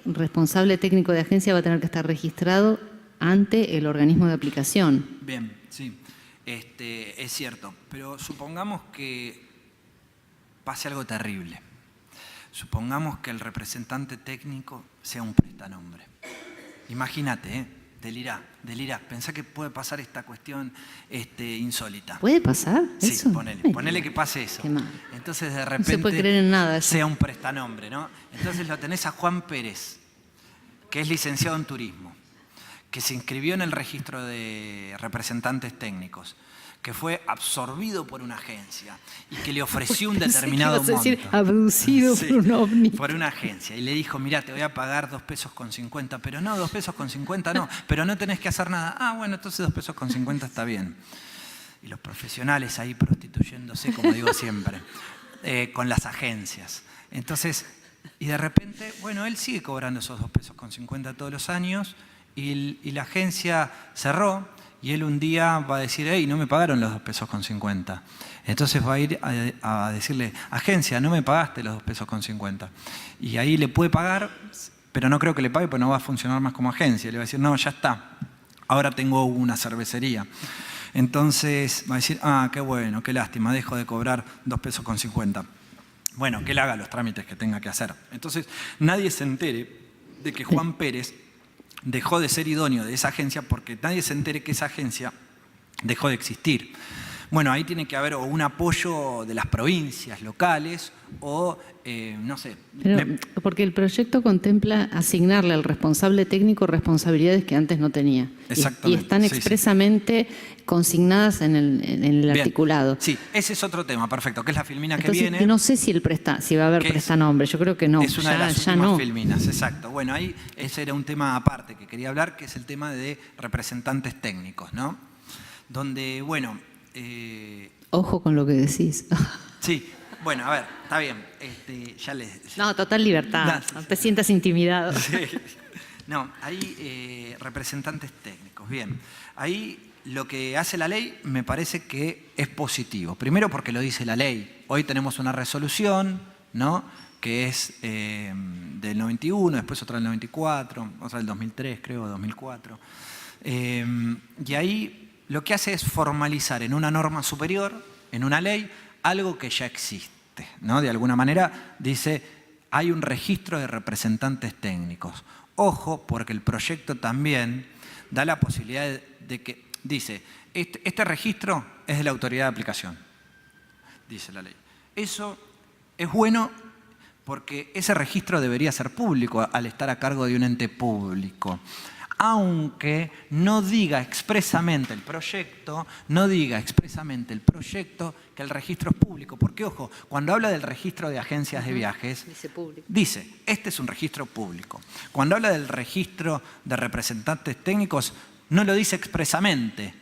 [SPEAKER 2] responsable técnico de agencia va a tener que estar registrado ante el organismo de aplicación.
[SPEAKER 3] Bien, sí. Es cierto, pero supongamos que pase algo terrible. Supongamos que el representante técnico sea un prestanombre. Imagínate, delirá. Pensá que puede pasar esta cuestión insólita.
[SPEAKER 2] ¿Puede pasar
[SPEAKER 3] sí,
[SPEAKER 2] eso?
[SPEAKER 3] Ponele que pase eso.
[SPEAKER 2] Qué mal.
[SPEAKER 3] Entonces de repente
[SPEAKER 2] no se puede creer en nada eso.
[SPEAKER 3] Sea un prestanombre, ¿no? Entonces lo tenés a Juan Pérez, que es licenciado en turismo, que se inscribió en el registro de representantes técnicos, que fue absorbido por una agencia y que le ofreció un determinado monto.
[SPEAKER 2] Decir, abducido por un ovni.
[SPEAKER 3] Por una agencia. Y le dijo, mira, te voy a pagar 2 pesos con 50, pero no, 2 pesos con 50 no, pero no tenés que hacer nada. Ah, bueno, entonces 2 pesos con 50 está bien. Y los profesionales ahí prostituyéndose, como digo siempre, con las agencias. Entonces, y de repente, bueno, él sigue cobrando esos 2 pesos con 50 todos los años y la agencia cerró y él un día va a decir, hey, no me pagaron los 2,50 pesos. Entonces va a ir a decirle, agencia, no me pagaste los 2,50 pesos. Y ahí le puede pagar, pero no creo que le pague porque no va a funcionar más como agencia. Le va a decir, no, ya está, ahora tengo una cervecería. Entonces va a decir, ah, qué bueno, qué lástima, dejo de cobrar 2,50 pesos. Bueno, que él haga los trámites que tenga que hacer. Entonces nadie se entere de que Juan Pérez dejó de ser idóneo de esa agencia porque nadie se entere que esa agencia dejó de existir. Bueno, ahí tiene que haber o un apoyo de las provincias locales o, no sé.
[SPEAKER 2] Pero, porque el proyecto contempla asignarle al responsable técnico responsabilidades que antes no tenía.
[SPEAKER 3] Exactamente.
[SPEAKER 2] Y están expresamente consignadas en el articulado.
[SPEAKER 3] Sí, ese es otro tema, perfecto, que es la filmina
[SPEAKER 2] Entonces,
[SPEAKER 3] que viene.
[SPEAKER 2] No sé si va a haber prestanombre, yo creo que no.
[SPEAKER 3] Es una de las
[SPEAKER 2] ya
[SPEAKER 3] últimas
[SPEAKER 2] no.
[SPEAKER 3] filminas, exacto. Bueno, ahí ese era un tema aparte que quería hablar, que es el tema de representantes técnicos, ¿no? Donde, bueno...
[SPEAKER 2] Ojo con lo que decís.
[SPEAKER 3] Sí, bueno, a ver, está bien. Ya les...
[SPEAKER 2] No, total libertad, no te sientas intimidado.
[SPEAKER 3] Sí. No, hay representantes técnicos, bien. Ahí lo que hace la ley me parece que es positivo. Primero porque lo dice la ley. Hoy tenemos una resolución, ¿no?, que es del 91, después otra del 94, otra del 2003, creo, 2004. Y ahí lo que hace es formalizar en una norma superior, en una ley, algo que ya existe, ¿no? De alguna manera dice, hay un registro de representantes técnicos. Ojo, porque el proyecto también da la posibilidad de que, dice, este registro es de la autoridad de aplicación, dice la ley. Eso es bueno porque ese registro debería ser público al estar a cargo de un ente público. Aunque no diga expresamente el proyecto, que el registro es público. Porque, ojo, cuando habla del registro de agencias de viajes, dice, este es un registro público. Cuando habla del registro de representantes técnicos, no lo dice expresamente.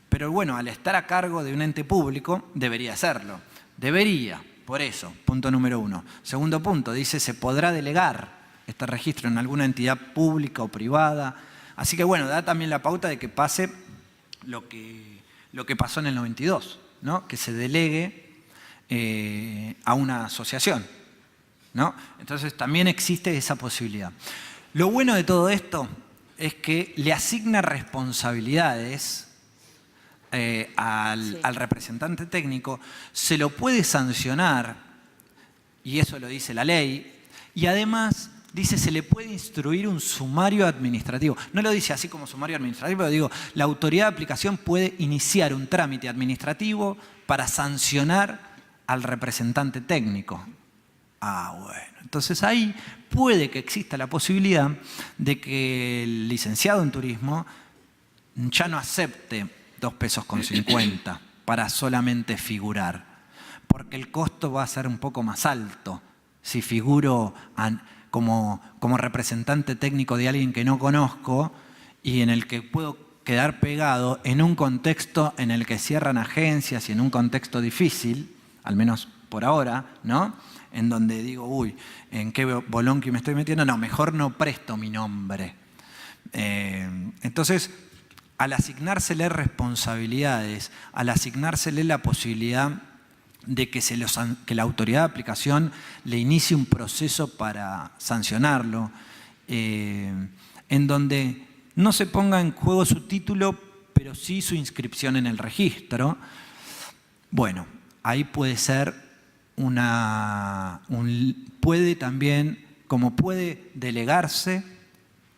[SPEAKER 3] Pero bueno, al estar a cargo de un ente público, debería hacerlo. Debería, por eso, punto número 1. Segundo punto, dice, se podrá delegar este registro en alguna entidad pública o privada. Así que bueno, da también la pauta de que pase lo que pasó en el 92, ¿no? Que se delegue a una asociación, ¿no? Entonces también existe esa posibilidad. Lo bueno de todo esto es que le asigna responsabilidades al representante técnico, se lo puede sancionar, y eso lo dice la ley, y además... dice, se le puede instruir un sumario administrativo. No lo dice así como sumario administrativo, pero digo, la autoridad de aplicación puede iniciar un trámite administrativo para sancionar al representante técnico. Ah, bueno. Entonces ahí puede que exista la posibilidad de que el licenciado en turismo ya no acepte 2,50 pesos para solamente figurar, porque el costo va a ser un poco más alto si figuro como representante técnico de alguien que no conozco y en el que puedo quedar pegado en un contexto en el que cierran agencias y en un contexto difícil, al menos por ahora, ¿no? En donde digo, uy, ¿en qué bolonqui me estoy metiendo? No, mejor no presto mi nombre. Entonces, al asignársele responsabilidades, al asignársele la posibilidad de que la autoridad de aplicación le inicie un proceso para sancionarlo, en donde no se ponga en juego su título, pero sí su inscripción en el registro. Bueno, ahí puede ser puede también, como puede delegarse,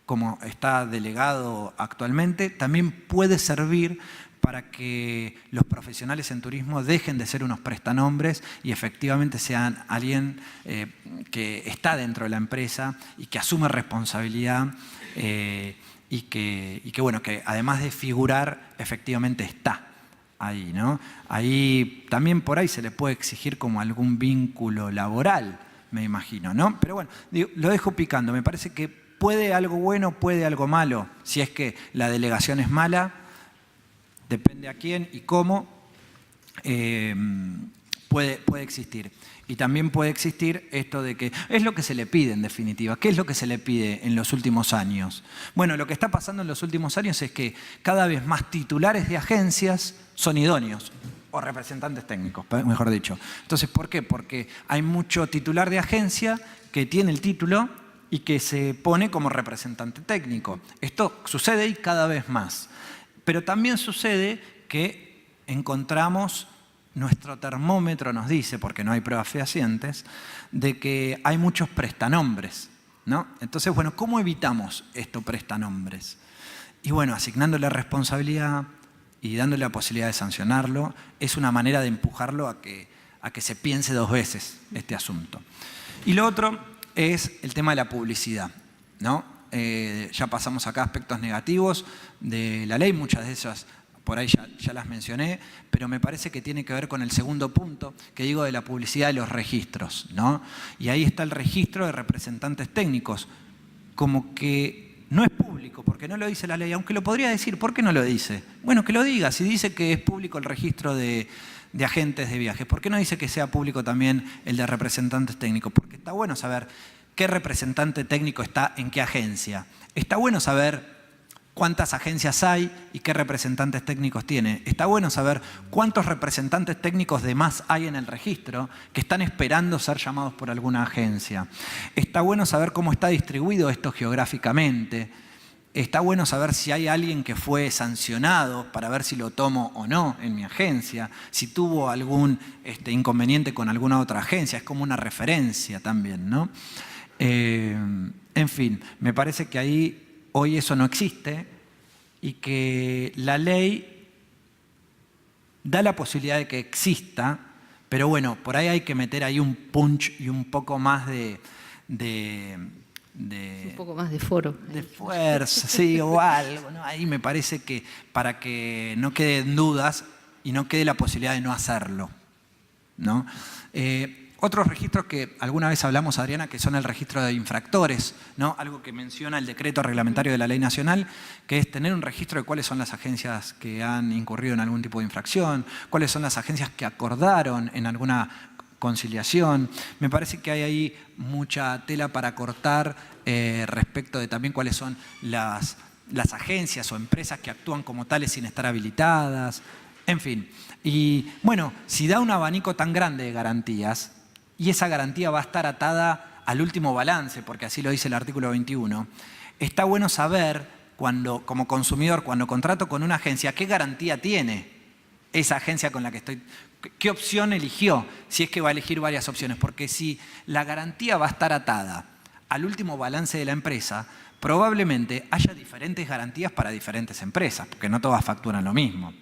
[SPEAKER 3] como está delegado actualmente, también puede servir para que los profesionales en turismo dejen de ser unos prestanombres y efectivamente sean alguien que está dentro de la empresa y que asume responsabilidad y que bueno, que además de figurar, efectivamente está ahí, ¿no? Ahí también por ahí se le puede exigir como algún vínculo laboral, me imagino, ¿no? Pero bueno, digo, lo dejo picando. Me parece que puede algo bueno, puede algo malo. Si es que la delegación es mala, depende a quién y cómo, puede existir. Y también puede existir esto de que es lo que se le pide en definitiva. ¿Qué es lo que se le pide en los últimos años? Bueno, lo que está pasando en los últimos años es que cada vez más titulares de agencias son idóneos, o representantes técnicos, mejor dicho. Entonces, ¿por qué? Porque hay mucho titular de agencia que tiene el título y que se pone como representante técnico. Esto sucede y cada vez más. Pero también sucede que encontramos, nuestro termómetro nos dice, porque no hay pruebas fehacientes, de que hay muchos prestanombres, ¿no? Entonces, bueno, ¿cómo evitamos estos prestanombres? Y bueno, asignándole responsabilidad y dándole la posibilidad de sancionarlo, es una manera de empujarlo a que se piense dos veces este asunto. Y lo otro es el tema de la publicidad, ¿no? Ya pasamos acá aspectos negativos de la ley, muchas de esas por ahí ya las mencioné, pero me parece que tiene que ver con el segundo punto que digo de la publicidad de los registros, ¿no? Y ahí está el registro de representantes técnicos, como que no es público, porque no lo dice la ley, aunque lo podría decir. ¿Por qué no lo dice? Bueno, que lo diga. Si dice que es público el registro de agentes de viajes, ¿por qué no dice que sea público también el de representantes técnicos? Porque está bueno saber qué representante técnico está en qué agencia. Está bueno saber cuántas agencias hay y qué representantes técnicos tiene. Está bueno saber cuántos representantes técnicos de más hay en el registro que están esperando ser llamados por alguna agencia. Está bueno saber cómo está distribuido esto geográficamente. Está bueno saber si hay alguien que fue sancionado para ver si lo tomo o no en mi agencia, si tuvo algún inconveniente con alguna otra agencia. Es como una referencia también, ¿no? En fin, me parece que ahí hoy eso no existe y que la ley da la posibilidad de que exista, pero bueno, por ahí hay que meter ahí un punch y un poco más de
[SPEAKER 2] un poco más de foro.
[SPEAKER 3] De fuerza, sí, o algo, ¿no? Ahí me parece que para que no queden dudas y no quede la posibilidad de no hacerlo, ¿no? Otros registros que alguna vez hablamos, Adriana, que son el registro de infractores, ¿no? Algo que menciona el decreto reglamentario de la ley nacional, que es tener un registro de cuáles son las agencias que han incurrido en algún tipo de infracción, cuáles son las agencias que acordaron en alguna conciliación. Me parece que hay ahí mucha tela para cortar respecto de también cuáles son las agencias o empresas que actúan como tales sin estar habilitadas, en fin. Y bueno, si da un abanico tan grande de garantías, y esa garantía va a estar atada al último balance, porque así lo dice el artículo 21, está bueno saber, como consumidor, cuando contrato con una agencia, qué garantía tiene esa agencia con la que estoy, qué opción eligió, si es que va a elegir varias opciones, porque si la garantía va a estar atada al último balance de la empresa, probablemente haya diferentes garantías para diferentes empresas, porque no todas facturan lo mismo.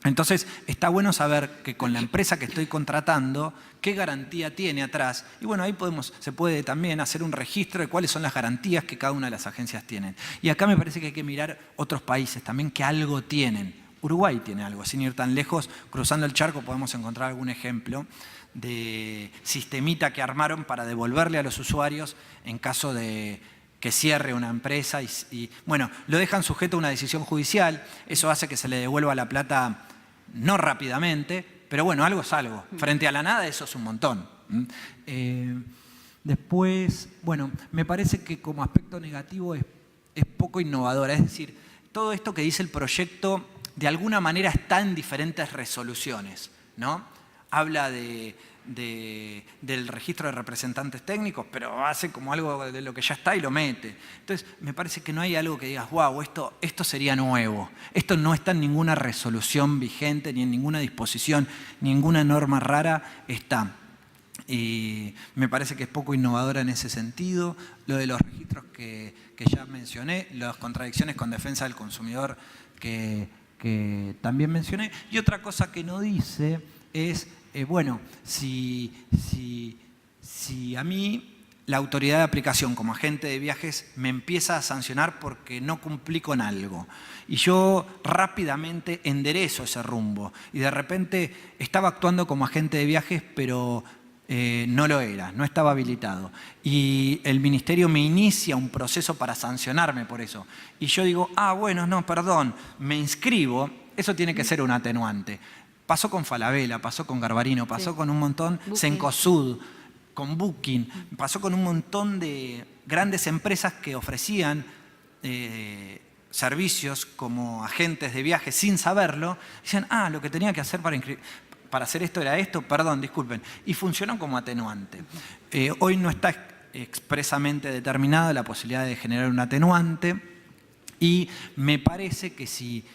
[SPEAKER 3] Entonces, está bueno saber que con la empresa que estoy contratando, qué garantía tiene atrás. Y bueno, ahí se puede también hacer un registro de cuáles son las garantías que cada una de las agencias tienen. Y acá me parece que hay que mirar otros países también que algo tienen. Uruguay tiene algo, sin ir tan lejos. Cruzando el charco podemos encontrar algún ejemplo de sistemita que armaron para devolverle a los usuarios en caso de que cierre una empresa y bueno, lo dejan sujeto a una decisión judicial. Eso hace que se le devuelva la plata no rápidamente, pero bueno, algo es algo. Frente a la nada eso es un montón. Después, bueno, me parece que como aspecto negativo es poco innovadora. Es decir, todo esto que dice el proyecto de alguna manera está en diferentes resoluciones, ¿no? Habla del registro de representantes técnicos, pero hace como algo de lo que ya está y lo mete. Entonces, me parece que no hay algo que digas, wow, esto sería nuevo. Esto no está en ninguna resolución vigente, ni en ninguna disposición, ninguna norma rara está. Y me parece que es poco innovadora en ese sentido. Lo de los registros que ya mencioné, las contradicciones con defensa del consumidor que también mencioné. Y otra cosa que no dice es, bueno, si a mí la autoridad de aplicación como agente de viajes me empieza a sancionar porque no cumplí con algo y yo rápidamente enderezo ese rumbo y de repente estaba actuando como agente de viajes pero no lo era, no estaba habilitado y el ministerio me inicia un proceso para sancionarme por eso y yo digo, bueno, no, perdón, me inscribo, eso tiene que ser un atenuante. Pasó con Falabella, pasó con Garbarino, pasó con un montón,
[SPEAKER 2] Booking.
[SPEAKER 3] Cencosud, con Booking, pasó con un montón de grandes empresas que ofrecían servicios como agentes de viaje sin saberlo. Decían, lo que tenía que hacer para hacer esto era esto, perdón, disculpen. Y funcionó como atenuante. Hoy no está expresamente determinada la posibilidad de generar un atenuante y me parece que si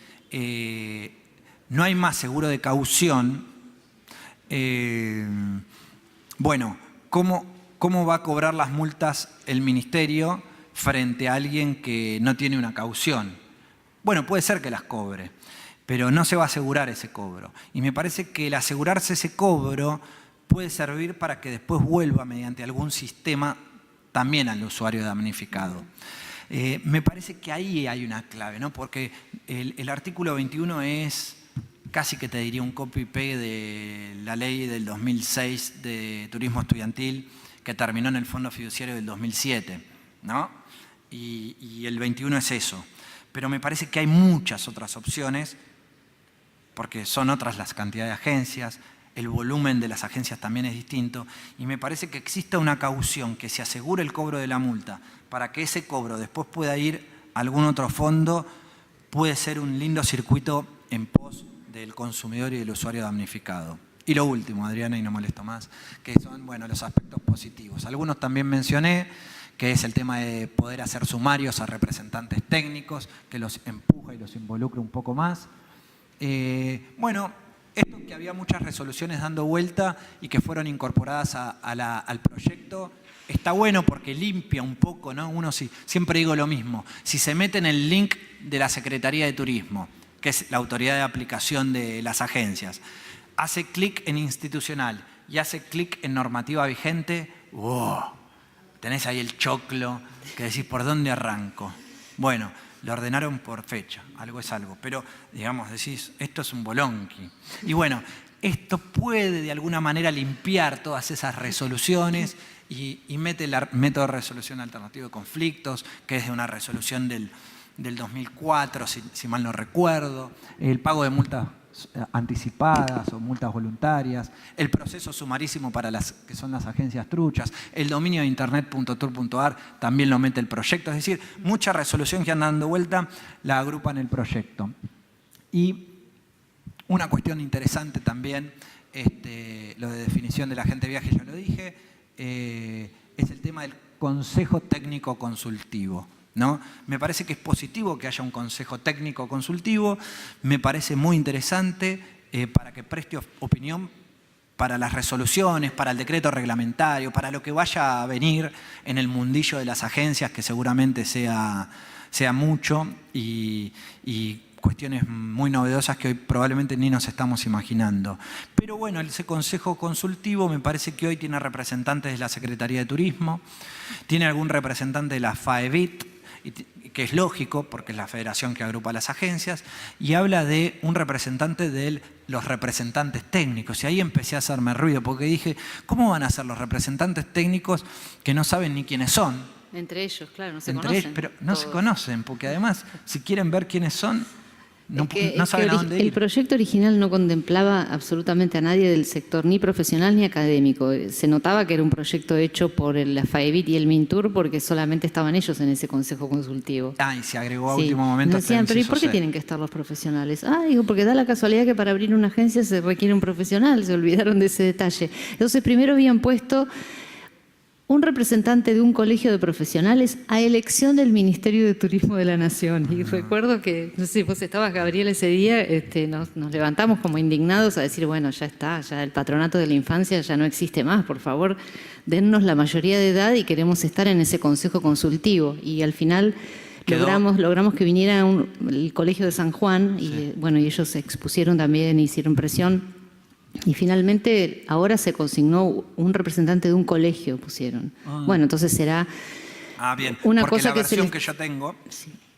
[SPEAKER 3] no hay más seguro de caución, bueno, ¿cómo va a cobrar las multas el Ministerio frente a alguien que no tiene una caución? Bueno, puede ser que las cobre, pero no se va a asegurar ese cobro. Y me parece que el asegurarse ese cobro puede servir para que después vuelva mediante algún sistema también al usuario damnificado. Me parece que ahí hay una clave, ¿no? Porque el artículo 21 es casi que te diría un copy-paste de la ley del 2006 de turismo estudiantil que terminó en el Fondo Fiduciario del 2007, ¿no? Y el 21 es eso. Pero me parece que hay muchas otras opciones, porque son otras las cantidades de agencias, el volumen de las agencias también es distinto, y me parece que exista una caución que se asegure el cobro de la multa para que ese cobro después pueda ir a algún otro fondo, puede ser un lindo circuito en pos del consumidor y del usuario damnificado. Y lo último, Adriana, y no molesto más, que son los aspectos positivos. Algunos también mencioné, que es el tema de poder hacer sumarios a representantes técnicos, que los empuja y los involucra un poco más. Esto que había muchas resoluciones dando vuelta y que fueron incorporadas al proyecto, está bueno porque limpia un poco, ¿no? Siempre digo lo mismo, si se mete en el link de la Secretaría de Turismo, que es la autoridad de aplicación de las agencias, hace clic en institucional y hace clic en normativa vigente, tenés ahí el choclo que decís, ¿por dónde arranco? Bueno, lo ordenaron por fecha, algo es algo, pero digamos, decís, esto es un bolonqui. Y bueno, esto puede de alguna manera limpiar todas esas resoluciones y mete el método de resolución alternativo de conflictos, que es de una resolución del 2004, si mal no recuerdo, el pago de multas anticipadas o multas voluntarias, el proceso sumarísimo para las que son las agencias truchas, el dominio de internet.tour.ar también lo mete el proyecto, es decir, mucha resolución que anda dando vuelta la agrupa en el proyecto. Y una cuestión interesante también, lo de definición del agente de viaje, ya lo dije, es el tema del Consejo Técnico Consultivo, ¿no? Me parece que es positivo que haya un consejo técnico consultivo, me parece muy interesante para que preste opinión para las resoluciones, para el decreto reglamentario, para lo que vaya a venir en el mundillo de las agencias, que seguramente sea mucho, y cuestiones muy novedosas que hoy probablemente ni nos estamos imaginando. Pero bueno, ese consejo consultivo me parece que hoy tiene representantes de la Secretaría de Turismo, tiene algún representante de la FAEBIT, que es lógico porque es la federación que agrupa las agencias, y habla de un representante de los representantes técnicos. Y ahí empecé a hacerme ruido porque dije, ¿cómo van a ser los representantes técnicos que no saben ni quiénes son?
[SPEAKER 2] Entre ellos, claro, no se conocen.
[SPEAKER 3] Pero no se conocen, porque además, si quieren ver quiénes son, no
[SPEAKER 2] Es
[SPEAKER 3] saben a dónde ir.
[SPEAKER 2] El proyecto original no contemplaba absolutamente a nadie del sector, ni profesional ni académico. Se notaba que era un proyecto hecho por la FAEBIT y el MINTUR porque solamente estaban ellos en ese consejo consultivo.
[SPEAKER 3] Y se agregó a último momento.
[SPEAKER 2] Nos decían, pero ¿y por qué tienen que estar los profesionales? Digo, porque da la casualidad que para abrir una agencia se requiere un profesional, se olvidaron de ese detalle. Entonces primero habían puesto un representante de un colegio de profesionales a elección del Ministerio de Turismo de la Nación. Y recuerdo que, no sé, vos estabas, Gabriel, ese día, nos levantamos como indignados a decir, bueno, ya está, ya el patronato de la infancia ya no existe más, por favor, dennos la mayoría de edad y queremos estar en ese consejo consultivo. Y al final logramos que viniera el Colegio de San Juan y, bueno, y ellos se expusieron también, hicieron presión. Y finalmente ahora se consignó un representante de un colegio, pusieron. Bueno, entonces será
[SPEAKER 3] bien.
[SPEAKER 2] una
[SPEAKER 3] porque
[SPEAKER 2] cosa
[SPEAKER 3] la versión que yo tengo,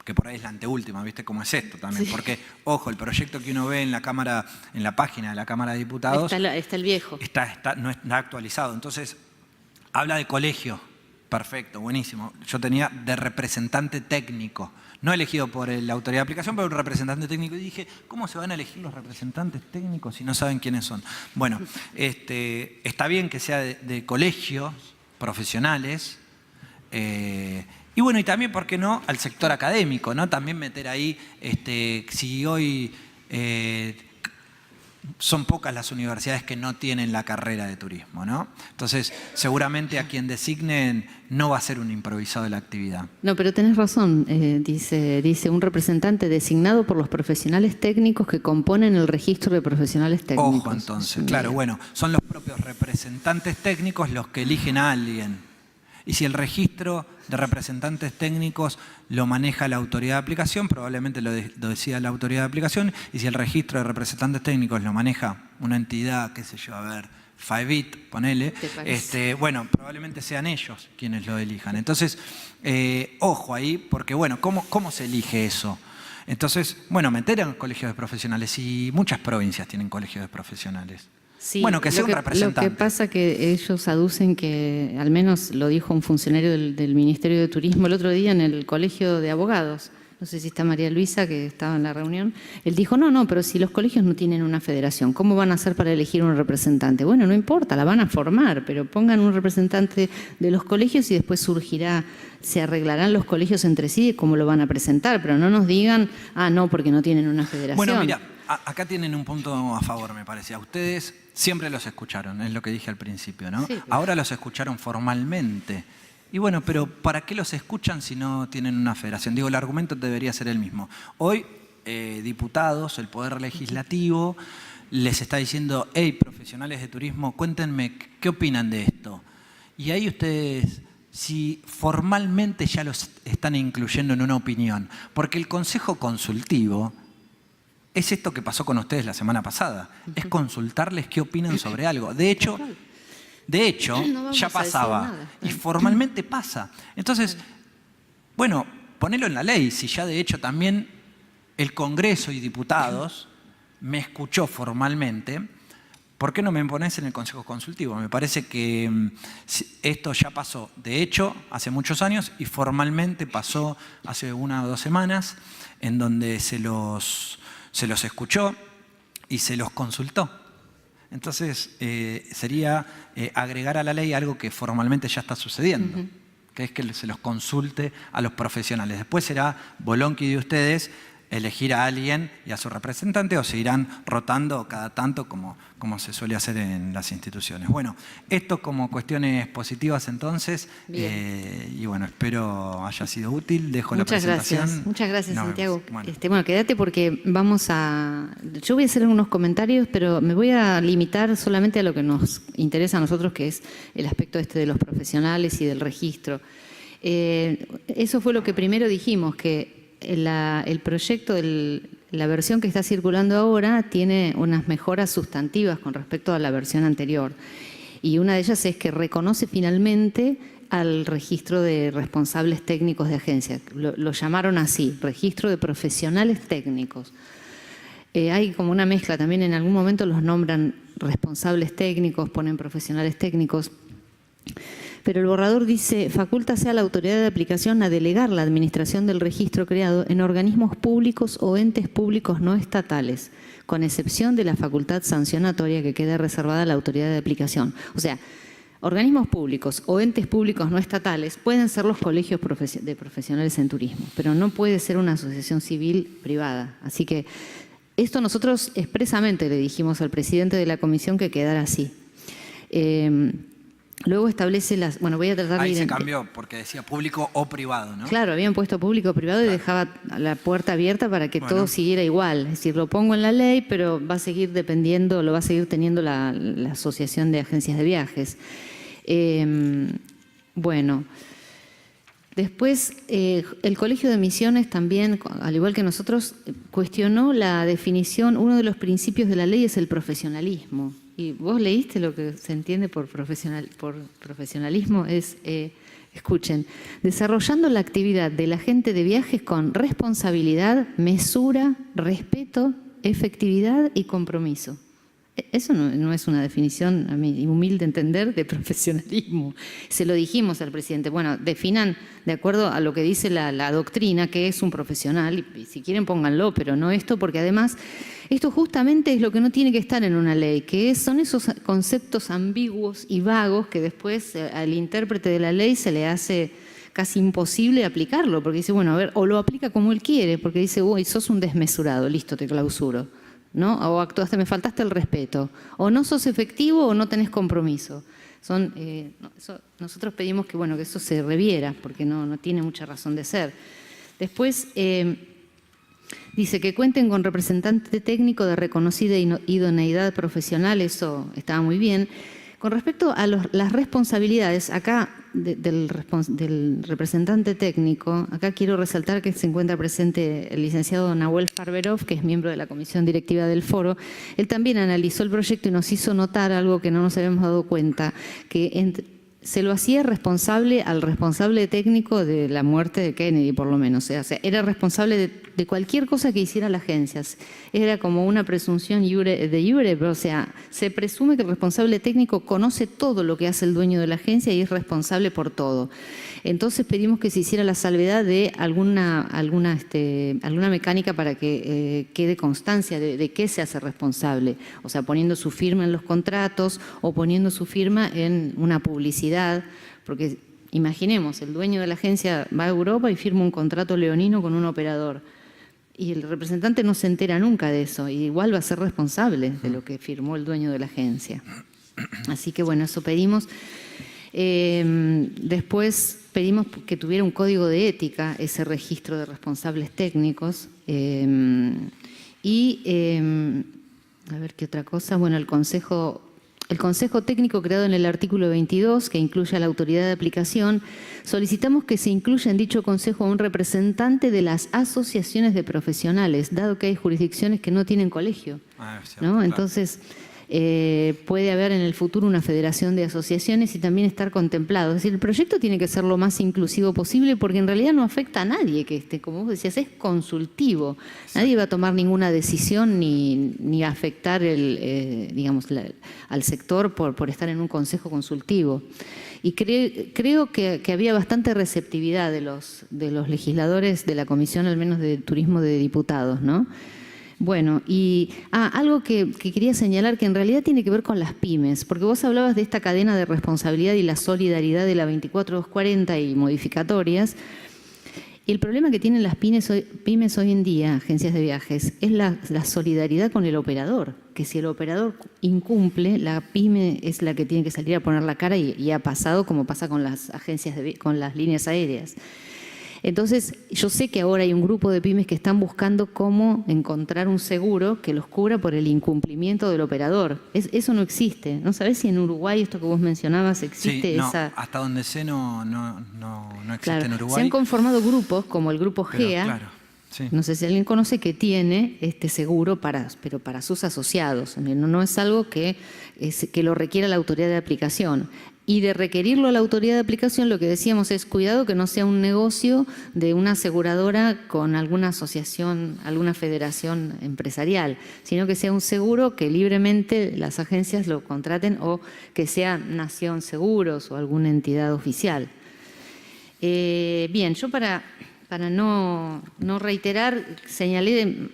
[SPEAKER 3] que por ahí es la anteúltima, ¿viste cómo es esto también? Porque, ojo, el proyecto que uno ve en la Cámara, en la página de la Cámara de Diputados...
[SPEAKER 2] Está el viejo.
[SPEAKER 3] No está actualizado. Entonces, habla de colegio, Perfecto, buenísimo. Yo tenía de representante técnico, no elegido por la autoridad de aplicación, pero un representante técnico. Y dije, ¿cómo se van a elegir los representantes técnicos si no saben quiénes son? Bueno, está bien que sea de colegios profesionales, y bueno, y también, ¿por qué no?, al sector académico, ¿no? También meter ahí, si hoy son pocas las universidades que no tienen la carrera de turismo, ¿no? Entonces, seguramente a quien designen no va a ser un improvisado de la actividad.
[SPEAKER 2] No, pero tenés razón, dice un representante designado por los profesionales técnicos que componen el registro de profesionales técnicos.
[SPEAKER 3] Ojo, entonces, claro, bueno, son los propios representantes técnicos los que eligen a alguien. Y si el registro de representantes técnicos lo maneja la autoridad de aplicación, probablemente lo decida la autoridad de aplicación. Y si el registro de representantes técnicos lo maneja una entidad, qué sé yo, a ver, Firebit, ponele, bueno, probablemente sean ellos quienes lo elijan. Entonces, ojo ahí, porque bueno, ¿cómo se elige eso? Entonces, bueno, meter en colegios de profesionales, y muchas provincias tienen colegios de profesionales.
[SPEAKER 2] Sí,
[SPEAKER 3] bueno, que sea un representante.
[SPEAKER 2] Lo que pasa que ellos aducen que, al menos lo dijo un funcionario del Ministerio de Turismo el otro día en el Colegio de Abogados, no sé si está María Luisa, que estaba en la reunión, él dijo, no, pero si los colegios no tienen una federación, ¿cómo van a hacer para elegir un representante? Bueno, no importa, la van a formar, pero pongan un representante de los colegios y después surgirá, se arreglarán los colegios entre sí de cómo lo van a presentar, pero no nos digan, no, porque no tienen una federación.
[SPEAKER 3] Bueno, mira, acá tienen un punto a favor, me parece. A ustedes siempre los escucharon, es lo que dije al principio, ¿no? Sí. Ahora los escucharon formalmente. Y bueno, pero ¿para qué los escuchan si no tienen una federación? Digo, el argumento debería ser el mismo. Hoy, diputados, el Poder Legislativo, les está diciendo, hey, profesionales de turismo, cuéntenme, ¿qué opinan de esto? Y ahí ustedes, si formalmente ya los están incluyendo en una opinión, porque el Consejo Consultivo es esto que pasó con ustedes la semana pasada, es consultarles qué opinan sobre algo. De hecho, no ya pasaba y formalmente pasa. Entonces, bueno, ponelo en la ley. Si ya de hecho también el Congreso y diputados me escuchó formalmente, ¿por qué no me pones en el Consejo Consultivo? Me parece que esto ya pasó, de hecho, hace muchos años y formalmente pasó hace 1 o 2 semanas, en donde se los escuchó y se los consultó. Entonces, sería agregar a la ley algo que formalmente ya está sucediendo, que es que se los consulte a los profesionales. Después será bolonqui de ustedes elegir a alguien y a su representante, o se irán rotando cada tanto como se suele hacer en las instituciones. Bueno, esto como cuestiones positivas entonces, y bueno, espero haya sido útil. Dejo la presentación.
[SPEAKER 2] Muchas gracias, Santiago. Bueno, quédate porque yo voy a hacer algunos comentarios, pero me voy a limitar solamente a lo que nos interesa a nosotros, que es el aspecto de los profesionales y del registro. Eso fue lo que primero dijimos, que el proyecto, la versión que está circulando ahora tiene unas mejoras sustantivas con respecto a la versión anterior. Y una de ellas es que reconoce finalmente al registro de responsables técnicos de agencia. Lo llamaron así, registro de profesionales técnicos. Hay como una mezcla, también en algún momento los nombran responsables técnicos, ponen profesionales técnicos. Pero el borrador dice, facultase a la autoridad de aplicación a delegar la administración del registro creado en organismos públicos o entes públicos no estatales, con excepción de la facultad sancionatoria que quede reservada a la autoridad de aplicación. O sea, organismos públicos o entes públicos no estatales pueden ser los colegios de profesionales en turismo, pero no puede ser una asociación civil privada. Así que esto nosotros expresamente le dijimos al presidente de la comisión que quedara así. Luego establece las... Bueno, voy a tratar de...
[SPEAKER 3] Ahí se cambió porque decía público o privado, ¿no?
[SPEAKER 2] Claro, habían puesto público o privado y dejaba la puerta abierta para que todo siguiera igual. Es decir, lo pongo en la ley, pero va a seguir dependiendo, lo va a seguir teniendo la Asociación de Agencias de Viajes. Bueno, después el Colegio de Misiones también, al igual que nosotros, cuestionó la definición. Uno de los principios de la ley es el profesionalismo. Y vos leíste lo que se entiende por profesionalismo, escuchen, desarrollando la actividad del agente de viajes con responsabilidad, mesura, respeto, efectividad y compromiso. Eso no es una definición, a mí, humilde entender, de profesionalismo. Se lo dijimos al presidente. Bueno, definan de acuerdo a lo que dice la doctrina qué es un profesional, y si quieren pónganlo, pero no esto, porque además esto justamente es lo que no tiene que estar en una ley, que son esos conceptos ambiguos y vagos que después al intérprete de la ley se le hace casi imposible aplicarlo, porque dice, bueno, a ver, o lo aplica como él quiere, porque dice, uy, sos un desmesurado, listo, te clausuro, ¿no? O actuaste, me faltaste el respeto, o no sos efectivo o no tenés compromiso. Nosotros pedimos que, bueno, que eso se reviera, porque no tiene mucha razón de ser. Después dice que cuenten con representante técnico de reconocida idoneidad profesional, eso estaba muy bien. Con respecto a las responsabilidades, acá del representante técnico, acá quiero resaltar que se encuentra presente el licenciado Nahuel Farberov, que es miembro de la comisión directiva del foro. Él también analizó el proyecto y nos hizo notar algo que no nos habíamos dado cuenta, que se lo hacía responsable al responsable técnico de la muerte de Kennedy, por lo menos. O sea, era responsable de cualquier cosa que hiciera la agencia. Era como una presunción de iure, pero, o sea, se presume que el responsable técnico conoce todo lo que hace el dueño de la agencia y es responsable por todo. Entonces pedimos que se hiciera la salvedad de alguna mecánica para que quede constancia de qué se hace responsable. O sea, poniendo su firma en los contratos o poniendo su firma en una publicidad, porque imaginemos, el dueño de la agencia va a Europa y firma un contrato leonino con un operador. Y el representante no se entera nunca de eso, y igual va a ser responsable de lo que firmó el dueño de la agencia. Así que bueno, eso pedimos. Después pedimos que tuviera un código de ética, ese registro de responsables técnicos. A ver qué otra cosa. Bueno, el Consejo Técnico creado en el artículo 22, que incluye a la autoridad de aplicación, solicitamos que se incluya en dicho consejo a un representante de las asociaciones de profesionales, dado que hay jurisdicciones que no tienen colegio, ¿no? Entonces, puede haber en el futuro una federación de asociaciones y también estar contemplado. Es decir, el proyecto tiene que ser lo más inclusivo posible porque en realidad no afecta a nadie, que como vos decías, es consultivo. Nadie va a tomar ninguna decisión ni afectar al sector por estar en un consejo consultivo. Y creo que había bastante receptividad de los legisladores de la Comisión, al menos de Turismo de Diputados, ¿no? Bueno, y algo que quería señalar que en realidad tiene que ver con las pymes, porque vos hablabas de esta cadena de responsabilidad y la solidaridad de la 24240 y modificatorias. Y el problema que tienen las pymes hoy en día, agencias de viajes, es la solidaridad con el operador, que si el operador incumple, la pyme es la que tiene que salir a poner la cara y ha pasado como pasa con las con las líneas aéreas. Entonces, yo sé que ahora hay un grupo de pymes que están buscando cómo encontrar un seguro que los cubra por el incumplimiento del operador. Eso no existe. ¿No sabés si en Uruguay, esto que vos mencionabas, existe esa...?
[SPEAKER 3] Hasta donde sé no existe, claro, en Uruguay.
[SPEAKER 2] Se han conformado grupos como el grupo GEA, claro, sí. No sé si alguien conoce, que tiene este seguro pero para sus asociados. No es algo que lo requiera la autoridad de aplicación. Y de requerirlo a la autoridad de aplicación, lo que decíamos es cuidado que no sea un negocio de una aseguradora con alguna asociación, alguna federación empresarial, sino que sea un seguro que libremente las agencias lo contraten o que sea Nación Seguros o alguna entidad oficial. Bien, yo para no reiterar, señalé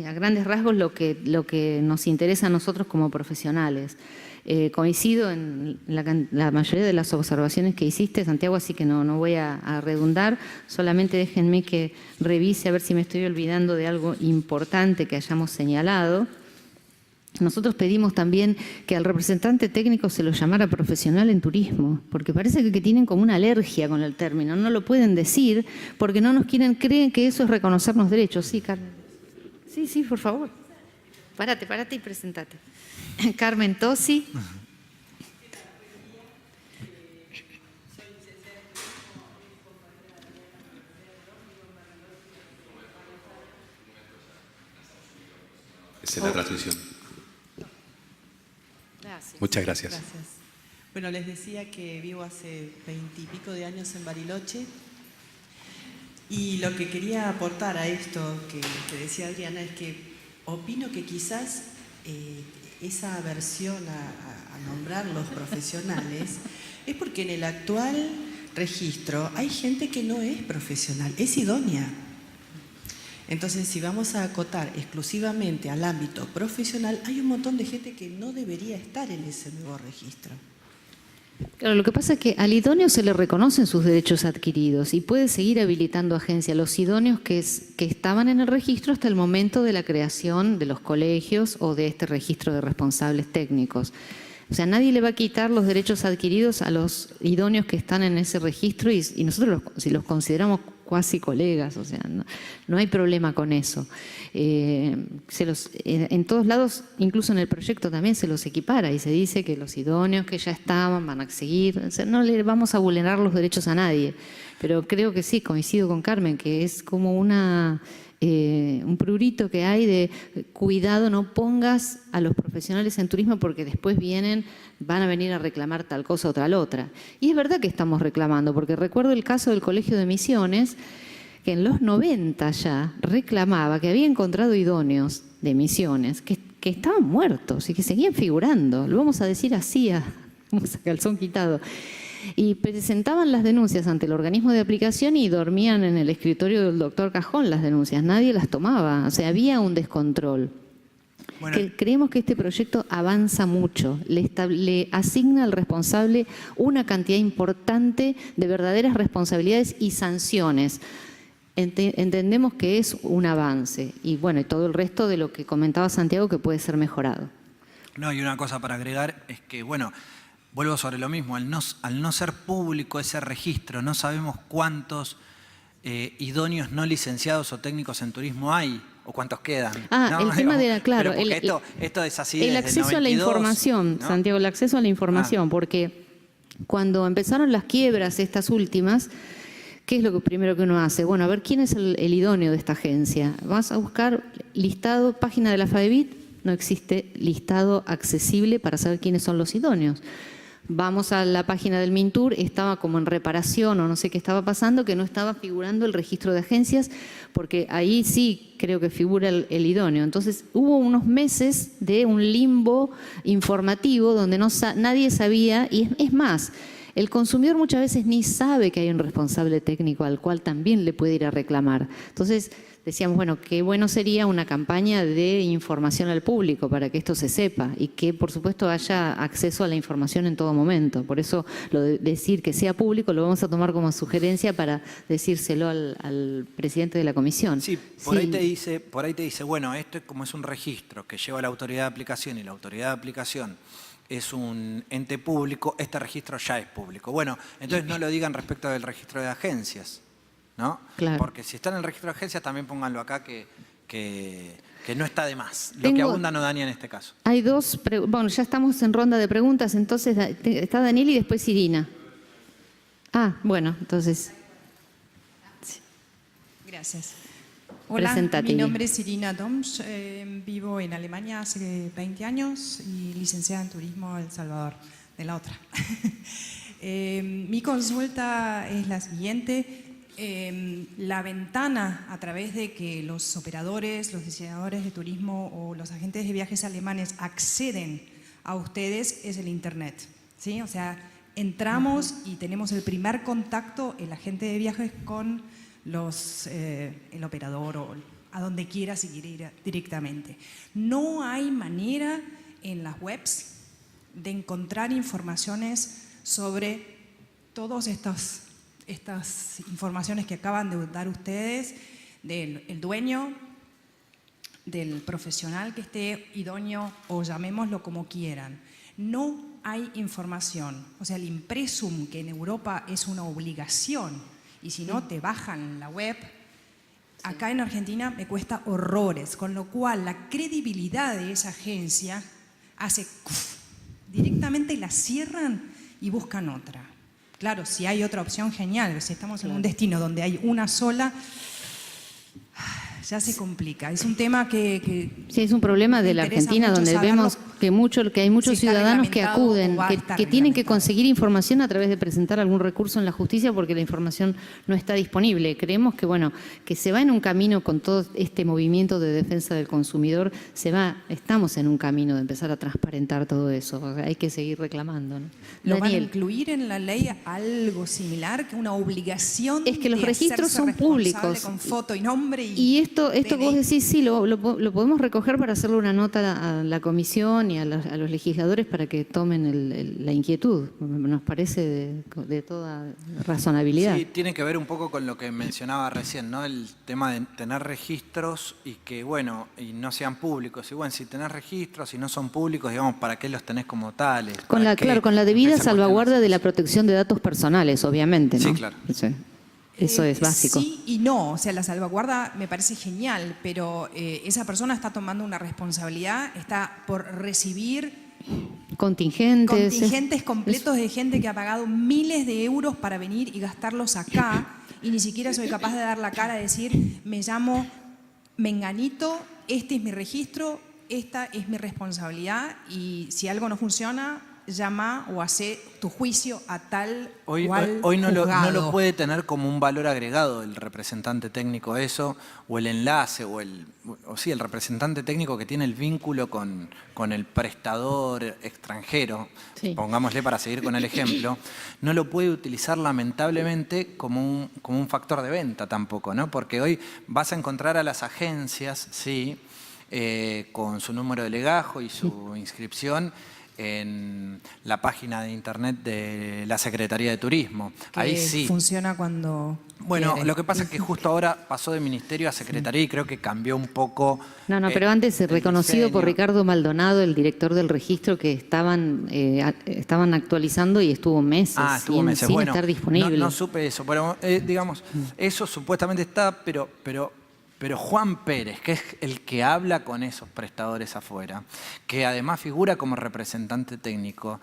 [SPEAKER 2] a grandes rasgos lo que nos interesa a nosotros como profesionales. Coincido en la mayoría de las observaciones que hiciste, Santiago, así que no voy a redundar. Solamente déjenme que revise a ver si me estoy olvidando de algo importante que hayamos señalado. Nosotros pedimos también que al representante técnico se lo llamara profesional en turismo, porque parece que tienen como una alergia con el término. No lo pueden decir porque no nos creen que eso es reconocernos derechos. Sí, Carmen. Sí, por favor. Párate y presentate. Carmen Tosi.
[SPEAKER 1] Es la transmisión.
[SPEAKER 4] Gracias.
[SPEAKER 1] Muchas gracias.
[SPEAKER 4] Bueno, les decía que vivo hace 20 y pico de años en Bariloche y lo que quería aportar a esto que decía Adriana es que opino que quizás esa aversión a nombrar los profesionales es porque en el actual registro hay gente que no es profesional, es idónea. Entonces, si vamos a acotar exclusivamente al ámbito profesional, hay un montón de gente que no debería estar en ese nuevo registro.
[SPEAKER 2] Claro, lo que pasa es que al idóneo se le reconocen sus derechos adquiridos y puede seguir habilitando agencia. Los idóneos que estaban en el registro hasta el momento de la creación de los colegios o de este registro de responsables técnicos. O sea, nadie le va a quitar los derechos adquiridos a los idóneos que están en ese registro y nosotros si los consideramos cuasi colegas, o sea, no hay problema con eso. En todos lados, incluso en el proyecto también se los equipara y se dice que los idóneos que ya estaban van a seguir, o sea, no le vamos a vulnerar los derechos a nadie, pero creo que sí, coincido con Carmen, que es como un prurito que hay de cuidado, no pongas a los profesionales en turismo porque después van a venir a reclamar tal cosa o tal otra. Y es verdad que estamos reclamando, porque recuerdo el caso del Colegio de Misiones, que en los 90 ya reclamaba que había encontrado idóneos de Misiones que estaban muertos y que seguían figurando. Lo vamos a decir así, vamos a calzón quitado. Y presentaban las denuncias ante el organismo de aplicación y dormían en el escritorio del doctor Cajón las denuncias. Nadie las tomaba, o sea, había un descontrol. Bueno, creemos que este proyecto avanza mucho, le asigna al responsable una cantidad importante de verdaderas responsabilidades y sanciones. Entendemos que es un avance y bueno, y todo el resto de lo que comentaba Santiago que puede ser mejorado.
[SPEAKER 3] No, y una cosa para agregar es que, bueno, vuelvo sobre lo mismo, al no ser público ese registro, no sabemos cuántos idóneos no licenciados o técnicos en turismo hay o cuántos quedan.
[SPEAKER 2] ¿No? El tema de claro,
[SPEAKER 3] esto es así
[SPEAKER 2] el acceso 92, a la información, ¿no? Santiago, el acceso a la información, porque cuando empezaron las quiebras estas últimas, ¿qué es lo primero que uno hace? Bueno, a ver quién es el idóneo de esta agencia. Vas a buscar listado, página de la FADEBIT, no existe listado accesible para saber quiénes son los idóneos. Vamos a la página del MINTUR, estaba como en reparación o no sé qué estaba pasando, que no estaba figurando el registro de agencias, porque ahí sí creo que figura el idóneo. Entonces hubo unos meses de un limbo informativo donde nadie sabía, y es más, el consumidor muchas veces ni sabe que hay un responsable técnico al cual también le puede ir a reclamar. Entonces decíamos, bueno, qué bueno sería una campaña de información al público para que esto se sepa y que, por supuesto, haya acceso a la información en todo momento. Por eso, lo de decir que sea público lo vamos a tomar como sugerencia para decírselo al presidente de la comisión.
[SPEAKER 3] Sí, por ahí te dice, bueno, esto como es un registro que lleva la autoridad de aplicación y la autoridad de aplicación es un ente público, este registro ya es público. Bueno, entonces no lo digan respecto del registro de agencias, ¿no?
[SPEAKER 2] Claro.
[SPEAKER 3] Porque si está en el registro de agencias, también pónganlo acá que no está de más. Lo que abunda no daña en este caso.
[SPEAKER 2] Hay bueno, ya estamos en ronda de preguntas, entonces está Daniel y después Irina. Ah, bueno, entonces.
[SPEAKER 5] Sí. Gracias. Hola, mi nombre es Irina Domsch, vivo en Alemania hace 20 años y licenciada en turismo en El Salvador, de la otra. Mi consulta es la siguiente. La ventana a través de que los operadores, los diseñadores de turismo o los agentes de viajes alemanes acceden a ustedes es el Internet, ¿sí? O sea, entramos y tenemos el primer contacto, el agente de viajes con el operador o a donde quiera seguir ir directamente. No hay manera en las webs de encontrar informaciones sobre todas estas informaciones que acaban de dar ustedes, del dueño, del profesional que esté idóneo o llamémoslo como quieran. No hay información. O sea, el impresum, que en Europa es una obligación, y si no te bajan la web, acá en Argentina me cuesta horrores, con lo cual la credibilidad de esa agencia hace directamente la cierran y buscan otra. Claro, si hay otra opción, genial. Si estamos en un destino donde hay una sola, ya se complica. Es un tema que
[SPEAKER 2] sí, es un problema de la Argentina donde vemos Que hay muchos
[SPEAKER 5] si está
[SPEAKER 2] ciudadanos que
[SPEAKER 5] reglamentado
[SPEAKER 2] acuden,
[SPEAKER 5] o va a estar
[SPEAKER 2] que tienen que
[SPEAKER 5] reglamentado.
[SPEAKER 2] conseguir información a través de presentar algún recurso en la justicia porque la información no está disponible. Creemos que, bueno, que se va en un camino con todo este movimiento de defensa del consumidor, estamos en un camino de empezar a transparentar todo eso. Hay que seguir reclamando, ¿no?
[SPEAKER 5] ¿Lo van a
[SPEAKER 2] Daniel.
[SPEAKER 5] incluir en la ley algo similar, que una obligación?
[SPEAKER 2] Es que los
[SPEAKER 5] de
[SPEAKER 2] registros
[SPEAKER 5] hacerse
[SPEAKER 2] son
[SPEAKER 5] responsable
[SPEAKER 2] públicos.
[SPEAKER 5] con foto y nombre
[SPEAKER 2] Y esto que vos
[SPEAKER 5] DNI?
[SPEAKER 2] decís, sí, lo podemos recoger para hacerle una nota a la comisión y a los legisladores para que tomen la inquietud. Nos parece de toda razonabilidad.
[SPEAKER 3] Sí, tiene que ver un poco con lo que mencionaba recién, ¿no? El tema de tener registros y que, bueno, y no sean públicos. Y bueno, si tenés registros y no son públicos, digamos, ¿para qué los tenés como tales?
[SPEAKER 2] Claro, con la debida
[SPEAKER 3] Esa
[SPEAKER 2] salvaguarda
[SPEAKER 3] cuestión.
[SPEAKER 2] de la protección de datos personales, obviamente, ¿no?
[SPEAKER 3] Sí, claro.
[SPEAKER 2] Sí. Eso es básico.
[SPEAKER 5] Sí y no, o sea, la salvaguarda me parece genial, pero esa persona está tomando una responsabilidad, está por recibir contingentes completos de gente que ha pagado miles de euros para venir y gastarlos acá y ni siquiera soy capaz de dar la cara y decir, me llamo Menganito, este es mi registro, esta es mi responsabilidad y si algo no funciona, llama o hace tu juicio a tal
[SPEAKER 3] Hoy no lo puede tener como un valor agregado el representante técnico eso, o el enlace, o el representante técnico que tiene el vínculo con el prestador extranjero,
[SPEAKER 2] Sí.
[SPEAKER 3] pongámosle para seguir con el ejemplo, no lo puede utilizar lamentablemente como un factor de venta tampoco, ¿no? Porque hoy vas a encontrar a las agencias, sí, con su número de legajo y su inscripción en la página de internet de la Secretaría de Turismo.
[SPEAKER 5] que
[SPEAKER 3] Ahí sí.
[SPEAKER 5] funciona cuando
[SPEAKER 3] Bueno,
[SPEAKER 5] quiere.
[SPEAKER 3] lo que pasa es que justo ahora pasó de ministerio a secretaría y creo que cambió un poco.
[SPEAKER 2] No, pero antes
[SPEAKER 3] el
[SPEAKER 2] reconocido por
[SPEAKER 3] diseño.
[SPEAKER 2] Ricardo Maldonado, el director del registro, que estaban actualizando y estuvo meses,
[SPEAKER 3] Estuvo meses.
[SPEAKER 2] sin
[SPEAKER 3] Bueno,
[SPEAKER 2] estar disponible.
[SPEAKER 3] No supe eso, pero digamos, eso supuestamente está, pero Juan Pérez, que es el que habla con esos prestadores afuera, que además figura como representante técnico,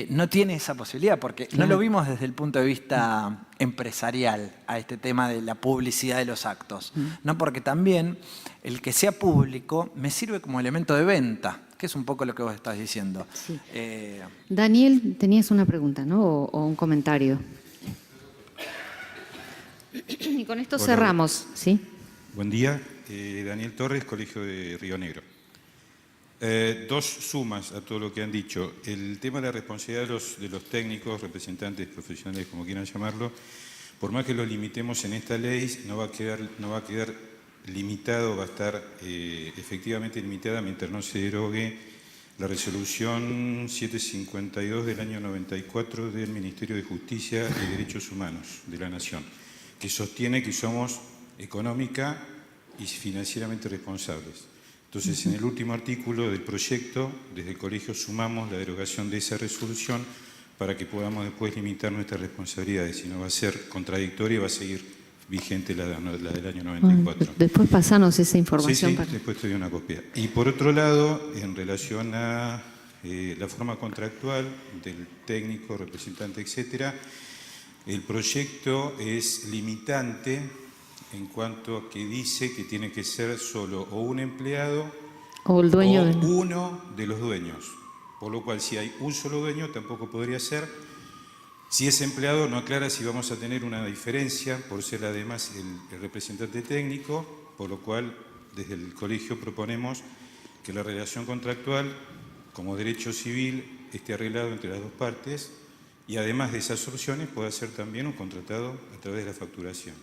[SPEAKER 3] no tiene esa posibilidad, porque no lo vimos desde el punto de vista empresarial a este tema de la publicidad de los actos, ¿no? Porque también el que sea público me sirve como elemento de venta, que es un poco lo que vos estás diciendo.
[SPEAKER 2] Sí. Daniel, tenías una pregunta, ¿no? O un comentario. Y con esto
[SPEAKER 6] Hola.
[SPEAKER 2] cerramos, ¿sí?
[SPEAKER 6] Buen día, Daniel Torres, Colegio de Río Negro. Dos sumas a todo lo que han dicho. El tema de la responsabilidad de los técnicos, representantes profesionales, como quieran llamarlo, por más que lo limitemos en esta ley, no va a quedar limitado, va a estar efectivamente limitada mientras no se derogue la resolución 752 del año 94 del Ministerio de Justicia y Derechos Humanos de la Nación, que sostiene que somos económica y financieramente responsables. Entonces, en el último artículo del proyecto, desde el colegio sumamos la derogación de esa resolución para que podamos después limitar nuestras responsabilidades, si no va a ser contradictoria y va a seguir vigente la del año 94.
[SPEAKER 2] Después pasanos esa información.
[SPEAKER 6] Sí, después te doy una copia. Y por otro lado, en relación a la forma contractual del técnico, representante, etcétera, el proyecto es limitante en cuanto a que dice que tiene que ser solo o un empleado
[SPEAKER 2] O el dueño
[SPEAKER 6] o uno de los dueños. Por lo cual, si hay un solo dueño, tampoco podría ser. Si es empleado, no aclara si vamos a tener una diferencia por ser además el representante técnico, por lo cual desde el colegio proponemos que la relación contractual como derecho civil esté arreglado entre las dos partes y además de esas opciones pueda ser también un contratado a través de la facturación.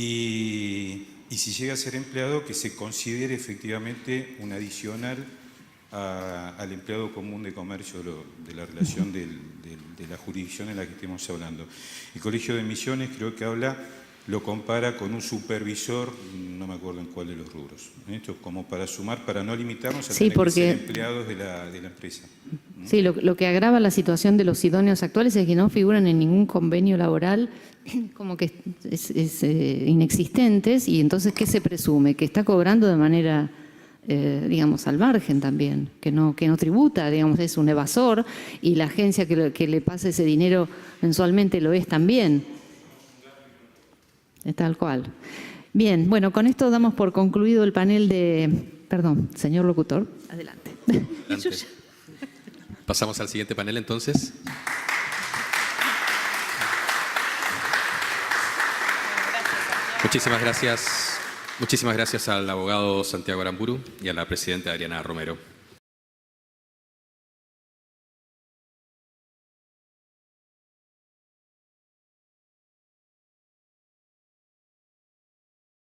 [SPEAKER 6] Y si llega a ser empleado, que se considere efectivamente un adicional al empleado común de comercio de la relación de la jurisdicción en la que estemos hablando. El Colegio de Misiones creo que lo compara con un supervisor, no me acuerdo en cuál de los rubros. Esto es como para sumar, para no limitarnos a tener que ser empleados de la empresa.
[SPEAKER 2] Sí, lo que agrava la situación de los idóneos actuales es que no figuran en ningún convenio laboral, como que es inexistentes, y entonces, ¿qué se presume? Que está cobrando de manera, digamos, al margen también, que no tributa, digamos, es un evasor, y la agencia que le pasa ese dinero mensualmente lo es también. Es tal cual. Bien, bueno, con esto damos por concluido el panel de... Perdón, señor locutor, adelante.
[SPEAKER 1] Adelante. Pasamos al siguiente panel entonces. Muchísimas gracias al abogado Santiago Aramburu y a la presidenta Adriana Romero.